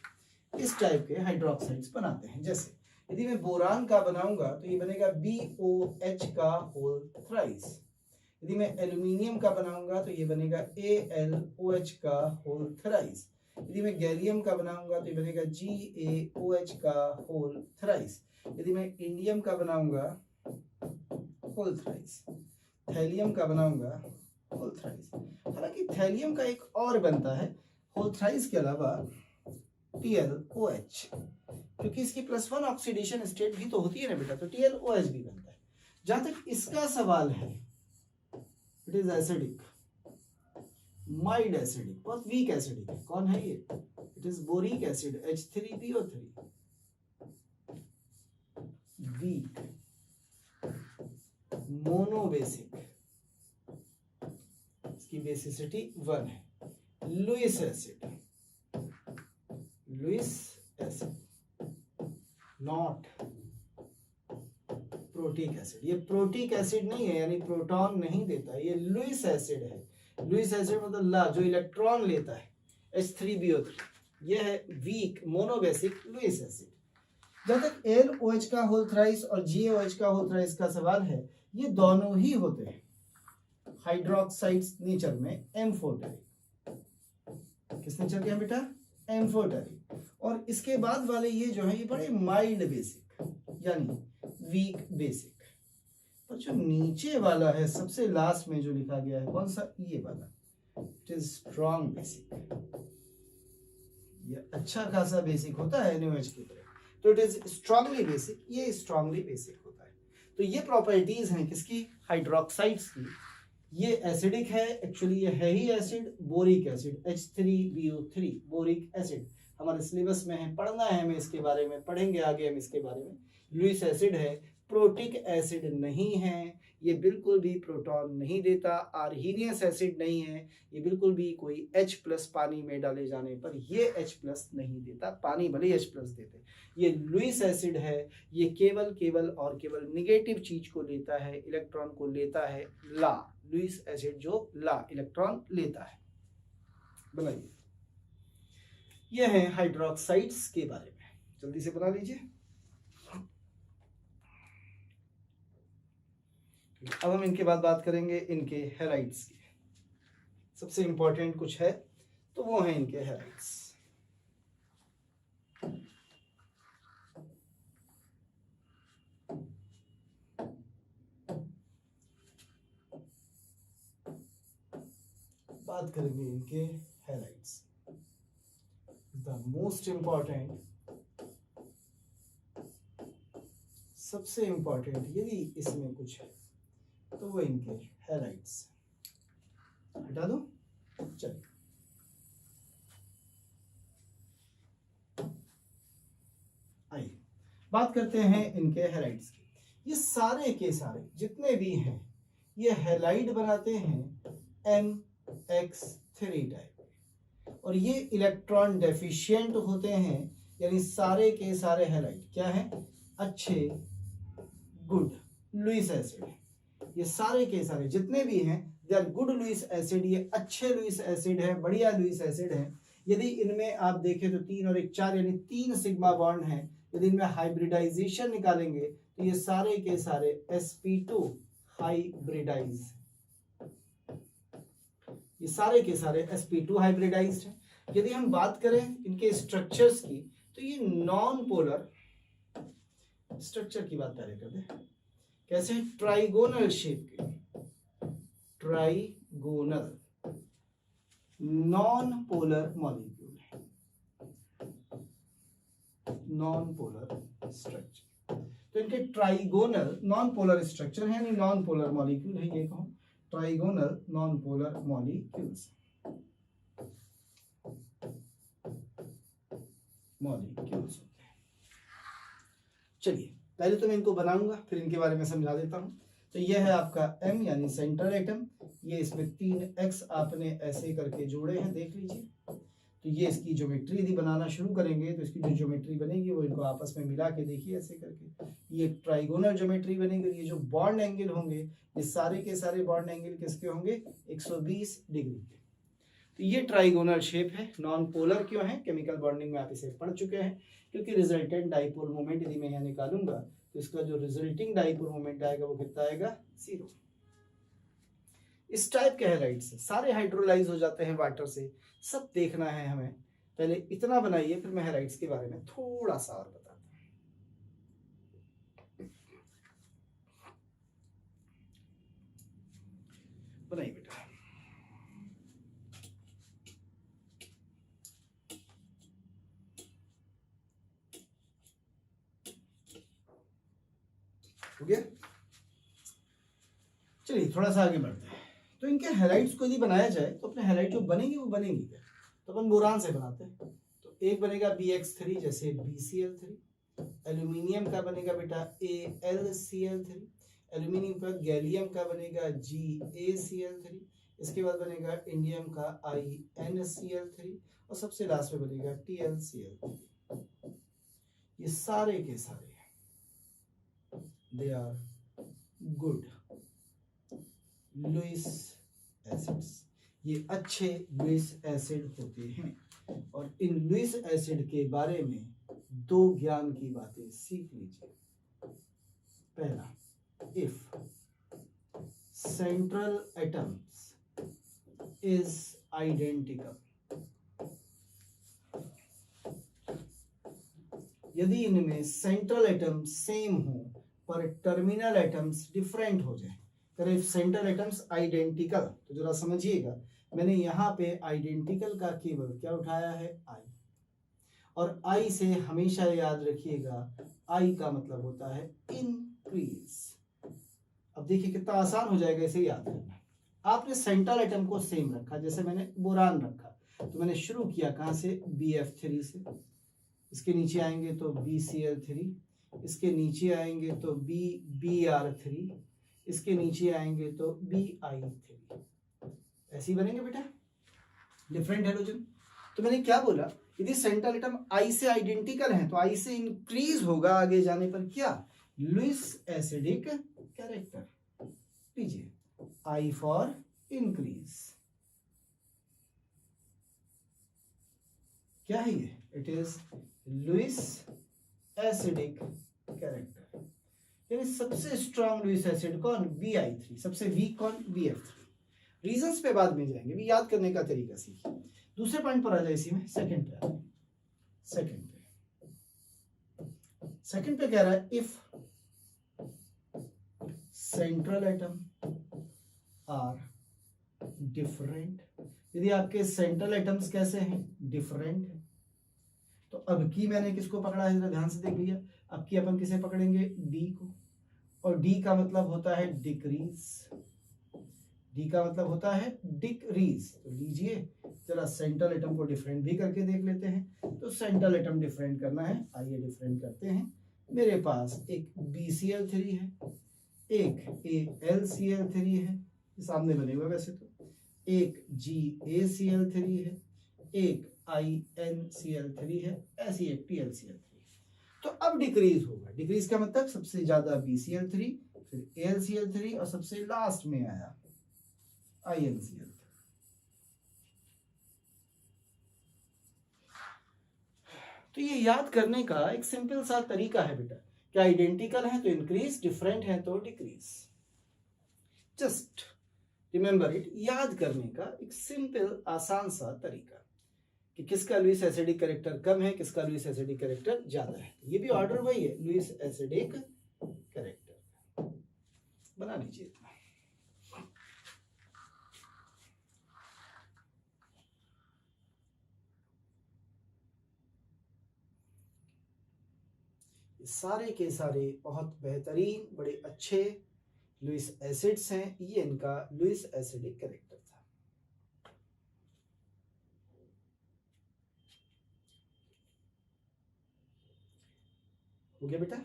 इस टाइप के हाइड्रोक्साइड्स बनाते हैं। जैसे यदि मैं बोरान का बनाऊंगा तो ये बनेगा BOH का होल थ्राइस। यदि मैं एल्यूमिनियम का बनाऊंगा तो ये बनेगा AlOH का होल थ्राइस। यदि मैं गैलियम का बनाऊंगा तो ये बनेगा GaOH का होल थ्राइस। यदि मैं इंडियम का बनाऊंगा होल थ्राइस, थैलियम का बनाऊंगा होल थ्राइस। हालांकि थैलियम का एक और बनता है होल थ्राइस के अलावा TlOH, क्योंकि इसकी +1 ऑक्सीडेशन स्टेट भी तो होती है ना बेटा, तो TlOH भी बनता है। जहां तक इसका सवाल है, it is acidic, mild acidic, बहुत वीक एसिडिक है। कौन है ये? It is boric acid H3PO3, weak, monobasic, इसकी बेसिसिटी 1 है। Lewis acid, Lewis acid, not protic acid. ये प्रोटिक एसिड नहीं है, यानी प्रोटॉन नहीं देता, ये लुईस एसिड है। लुईस एसिड मतलब ला, जो इलेक्ट्रॉन लेता है, H3PO3। ये है वीक मोनोबेसिक लुईस एसिड। जब तक LOH का होल थ्राइस और GaOH का होल थ्राइस का सवाल है, ये दोनों ही होते हैं हाइड्रोक्साइड्स नेचर में एम्फोटेरिक। किस नेचर के हैं बेटा? एम्फोटेरिक। और इसके बाद वाले ये जो है ये बड़े माइल्ड बेसिक, यानी वीक बेसिक। और जो नीचे वाला है सबसे लास्ट में जो लिखा गया है, कौन सा? ये वाला, इट इज स्ट्रॉन्ग बेसिक। ये अच्छा खासा बेसिक होता है NaOH की तरह, तो इट इज स्ट्रांगली बेसिक, ये स्ट्रांगली बेसिक होता है। तो ये प्रॉपर्टीज हैं किसकी? हाइड्रोक्साइड्स की। ये एसिडिक है, एक्चुअली ये है ही acid, boric acid H3BO3, boric acid. हमारे सिलेबस में है, पढ़ना है हमें इसके बारे में, पढ़ेंगे आगे हम इसके बारे में। लुईस एसिड है, प्रोटिक एसिड नहीं है, ये बिल्कुल भी प्रोटॉन नहीं देता। आर्हीनियस एसिड नहीं है, ये बिल्कुल भी कोई H+ पानी में डाले जाने पर ये H+ नहीं देता, पानी भले ही H+ देते। ये लुईस एसिड है, ये केवल और केवल निगेटिव चीज को लेता है, इलेक्ट्रॉन को लेता है ला। लुईस एसिड जो ला इलेक्ट्रॉन लेता है। बनाइए, ये है हाइड्रोक्साइड्स के बारे में, जल्दी से बना लीजिए। अब हम इनके बाद बात करेंगे इनके हैलाइड्स की। सबसे इंपॉर्टेंट कुछ है तो वो है इनके हैलाइड्स। बात करेंगे इनके हैलाइड्स। द मोस्ट इंपॉर्टेंट, सबसे इंपॉर्टेंट यदि इसमें कुछ है तो वो इनके हैलाइड्स। हटा दो, चलिए आइए बात करते हैं इनके हैलाइड्स की। ये सारे के सारे जितने भी हैं ये हैलाइड बनाते हैं MX3 टाइप, और ये इलेक्ट्रॉन डेफिशिएंट होते हैं, यानी सारे के सारे हैलाइड क्या है? अच्छे, गुड लुईस एसिड। ये सारे के सारे जितने भी हैं they are good Lewis acid, ये अच्छे लुईस एसिड है, बढ़िया लुईस एसिड है। यदि इनमें आप देखें तो 3 और 1 4, यानी 3 सिग्मा बॉन्ड हैं। यदि इनमें हाइब्रिडाइजेशन निकालेंगे तो ये सारे के सारे sp2 हाइब्रिडाइज, ये सारे के सारे sp2 हाइब्रिडाइज्ड हैं। यदि हम बात करें इनके स्ट्रक्चर्स की तो ये नॉन पोलर स्ट्रक्चर की बात पहले कर दें। कैसे? ट्राइगोनल शेप के, ट्राइगोनल नॉन पोलर मॉलिक्यूल है, नॉन पोलर स्ट्रक्चर। तो इनके ट्राइगोनल नॉन पोलर स्ट्रक्चर है, यानी नॉन पोलर मॉलिक्यूल है। ये कहूं trigonal non polar molecules, molecules होते हैं। चलिए पहले तो मैं इनको बनाऊंगा, फिर इनके बारे में समझा देता हूं। तो यह है आपका M यानी सेंट्रल एटम। ये इसमें 3 X आपने ऐसे करके जोड़े हैं, देख लीजिए। तो ये इसकी ज्योमेट्री यदि बनाना शुरू करेंगे तो इसकी जो ज्योमेट्री बनेगी वो इनको आपस में मिला के देखिए ऐसे करके ये ट्राइगोनल ज्योमेट्री बनेगी। ये जो बॉन्ड एंगल होंगे ये सारे के सारे बॉन्ड एंगल किसके होंगे 120 डिग्री के। तो ये ट्राइगोनल शेप है। नॉन पोलर क्यों है, केमिकल बॉन्डिंग में आप इसे पढ़ चुके हैं, क्योंकि रिजल्टेंट डाइपोल मोमेंट यदि मैं यहाँ निकालूंगा तो इसका जो रिजल्टिंग डाइपोल मोमेंट आएगा वो कितना आएगा 0। इस टाइप के हैलाइड्स सारे हाइड्रोलाइज हो जाते हैं वाटर से, सब देखना है हमें। पहले इतना बनाइए फिर मैं हैलाइड्स के बारे में थोड़ा सा और बताता हूं। बनाइए बेटा। हो गया, चलिए थोड़ा सा आगे बढ़ते हैं। तो इनके हैलाइड्स को यदि बनाया जाए तो अपने हैलाइड जो बनेंगे वो बनेंगी क्या, तो अपन बोरान से बनाते हैं। तो एक बनेगा BX3 जैसे BCl3, एल्यूमिनियम का बनेगा बेटा AlCl3, एल्यूमिनियम का गैलियम का बनेगा GaCl3, इसके बाद बनेगा इंडियम का InCl3 और सबसे लास्ट में बनेगा TlCl3। ये सारे के सारे they are good Lewis acids, ये अच्छे लुईस एसिड होते हैं। और इन लुईस एसिड के बारे में दो ज्ञान की बातें सीख लीजिए। पहला, if central atoms is identical, यदि इनमें सेंट्रल एटम्स सेम हो पर टर्मिनल एटम्स डिफरेंट हो जाए, इफ सेंट्रल एटम्स आइडेंटिकल, तो जरा समझिएगा मैंने यहाँ पे आइडेंटिकल का केवल क्या उठाया है आई, और आई से हमेशा याद रखिएगा आई का मतलब होता है इंक्रीज। अब देखिए कितना आसान हो जाएगा इसे याद करना। आपने सेंट्रल एटम को सेम रखा, जैसे मैंने बोरान रखा, तो मैंने शुरू किया कहाँ से BF3 से, इसके नीचे आएंगे तो BCl3, इसके नीचे आएंगे तो BR3, इसके नीचे आएंगे तो BI3, ऐसे ही बनेंगे बेटा डिफरेंट हैलोजन। तो मैंने क्या बोला, यदि सेंट्रल एटम आई से आइडेंटिकल है तो आई से इंक्रीज होगा आगे जाने पर क्या, लुईस एसिडिक कैरेक्टर। लीजिए आई फॉर इंक्रीज, क्या है ये, it is Lewis acidic character. यानी सबसे स्ट्रॉन्ग लुईस एसिड कौन, BI3, सबसे वीक कौन, BF3। रीजंस पे बाद में जाएंगे, भी याद करने का तरीका सीखिए। दूसरे पॉइंट पर आ जाए, इसी में सेकंड पे सेकंड पे कह रहा है if central atom are different, यदि आपके सेंट्रल एटम्स कैसे हैं, डिफरेंट है। तो अब की मैंने किसको पकड़ा है, जरा ध्यान से देख लिया। अब की अपन किसे पकड़ेंगे, डी को, और डी का मतलब होता है डिक्रीज, डी का मतलब होता है डिक्रीज। तो लीजिए जरा सेंट्रल एटम को डिफरेंट भी करके देख लेते हैं। तो सेंट्रल एटम डिफरेंट करना है, आइए डिफरेंट करते हैं। मेरे पास एक BCl3 है, एक AlCl3 है, सामने बने हुए वैसे तो, एक GaCl3 है, एक InCl3 है, ऐसी एक TlCl3। तो अब डिक्रीज होगा, डिक्रीज का मतलब सबसे ज्यादा BCl3, फिर AlCl3 और सबसे लास्ट में आया InCl3। तो ये याद करने का एक सिंपल सा तरीका है बेटा, कि आइडेंटिकल है तो इंक्रीज, डिफरेंट है तो डिक्रीज। जस्ट रिमेंबर इट, याद करने का एक सिंपल आसान सा तरीका कि किसका लुईस एसिडिक कैरेक्टर कम है, किसका लुईस एसिडिक कैरेक्टर ज्यादा है। ये भी ऑर्डर वही है, लुईस एसिडिक कैरेक्टर बना लीजिए। सारे के सारे बहुत बेहतरीन बड़े अच्छे लुईस एसिड्स हैं, ये इनका लुईस एसिडिक कैरेक्टर था। हो गया बेटा।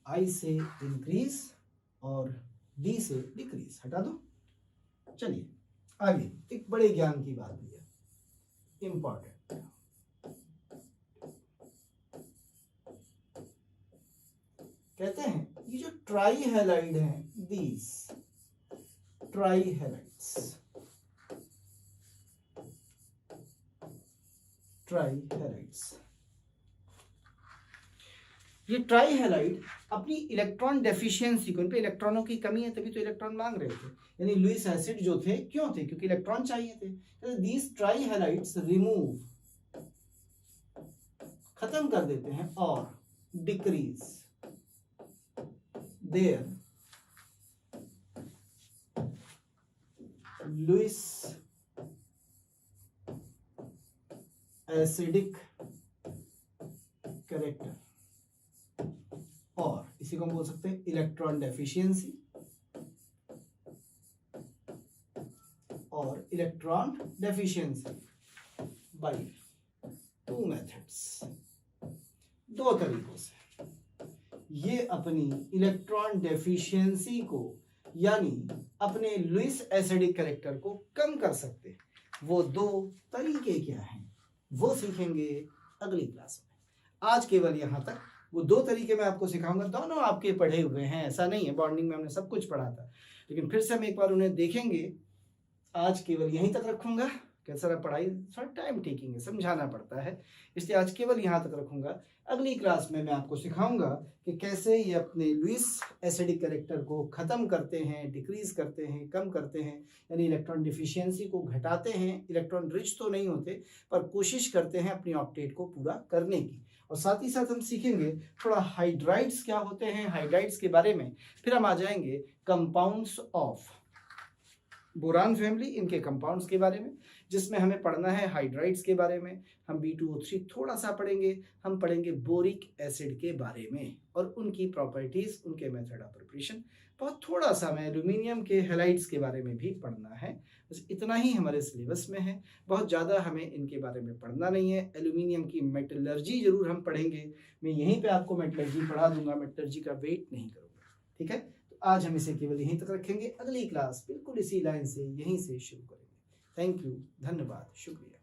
आई से इंक्रीज और डी से डिक्रीज, हटा दो। चलिए आगे एक बड़े ज्ञान की बात भैया, इंपॉर्टेंट। कहते हैं ये जो ट्राई हैलाइड हैं, these try halides, try halides, ये ट्राई हैलाइड अपनी इलेक्ट्रॉन डेफिशिएंसी को, इन पे इलेक्ट्रॉनों की कमी है तभी तो इलेक्ट्रॉन मांग रहे थे, यानी लुईस एसिड जो थे क्यों थे, क्योंकि इलेक्ट्रॉन चाहिए थे। दीज ट्राई हैलाइड्स रिमूव, खत्म कर देते हैं, और decrease their Lewis acidic character, और इसी को हम बोल सकते हैं इलेक्ट्रॉन डेफिशिएंसी और electron deficiency by two methods, दो तरीकों से ये अपनी इलेक्ट्रॉन डेफिशिएंसी को यानी अपने लुईस एसिडिक कैरेक्टर को कम कर सकते हैं। वो दो तरीके क्या हैं वो सीखेंगे अगली क्लास में। आज केवल यहाँ तक, वो दो तरीके मैं आपको सिखाऊंगा, दोनों आपके पढ़े हुए हैं, ऐसा नहीं है, बॉन्डिंग में हमने सब कुछ पढ़ा था, लेकिन फिर से हम एक बार उन्हें देखेंगे। आज केवल यहीं तक रखूंगा, कैसा रहा पढ़ाई, थोड़ा टाइम टेकिंग है, समझाना पड़ता है, इसलिए आज केवल यहाँ तक रखूंगा। अगली क्लास में मैं आपको सिखाऊंगा कि कैसे ये अपने लुईस एसिडिक कैरेक्टर को ख़त्म करते हैं, डिक्रीज करते हैं, कम करते हैं, यानी इलेक्ट्रॉन डिफिशियंसी को घटाते हैं। इलेक्ट्रॉन रिच तो नहीं होते पर कोशिश करते हैं अपनी ऑक्टेट को पूरा करने की। और साथ ही साथ हम सीखेंगे थोड़ा हाइड्राइड्स क्या होते हैं, हाइड्राइड्स के बारे में। फिर हम आ जाएंगे कंपाउंड्स ऑफ बोरान फैमिली, इनके कंपाउंड्स के बारे में, जिसमें हमें पढ़ना है हाइड्राइड्स के बारे में, हम B2O3 थोड़ा सा पढ़ेंगे, हम पढ़ेंगे बोरिक एसिड के बारे में और उनकी प्रॉपर्टीज, उनके मेथड ऑफ प्रिपरेशन, बहुत थोड़ा सा हमें एल्यूमिनियम के हैलाइड्स के बारे में भी पढ़ना है। बस इतना ही हमारे सिलेबस में है, बहुत ज़्यादा हमें इनके बारे में पढ़ना नहीं है। एल्यूमिनियम की मेटलर्जी जरूर हम पढ़ेंगे, मैं यहीं पे आपको मेटलर्जी पढ़ा दूंगा, मेटलर्जी का वेट नहीं करूँगा, ठीक है। तो आज हम इसे केवल यहीं तक रखेंगे, अगली क्लास बिल्कुल इसी लाइन से यहीं से शुरू करेंगे। थैंक यू, धन्यवाद, शुक्रिया।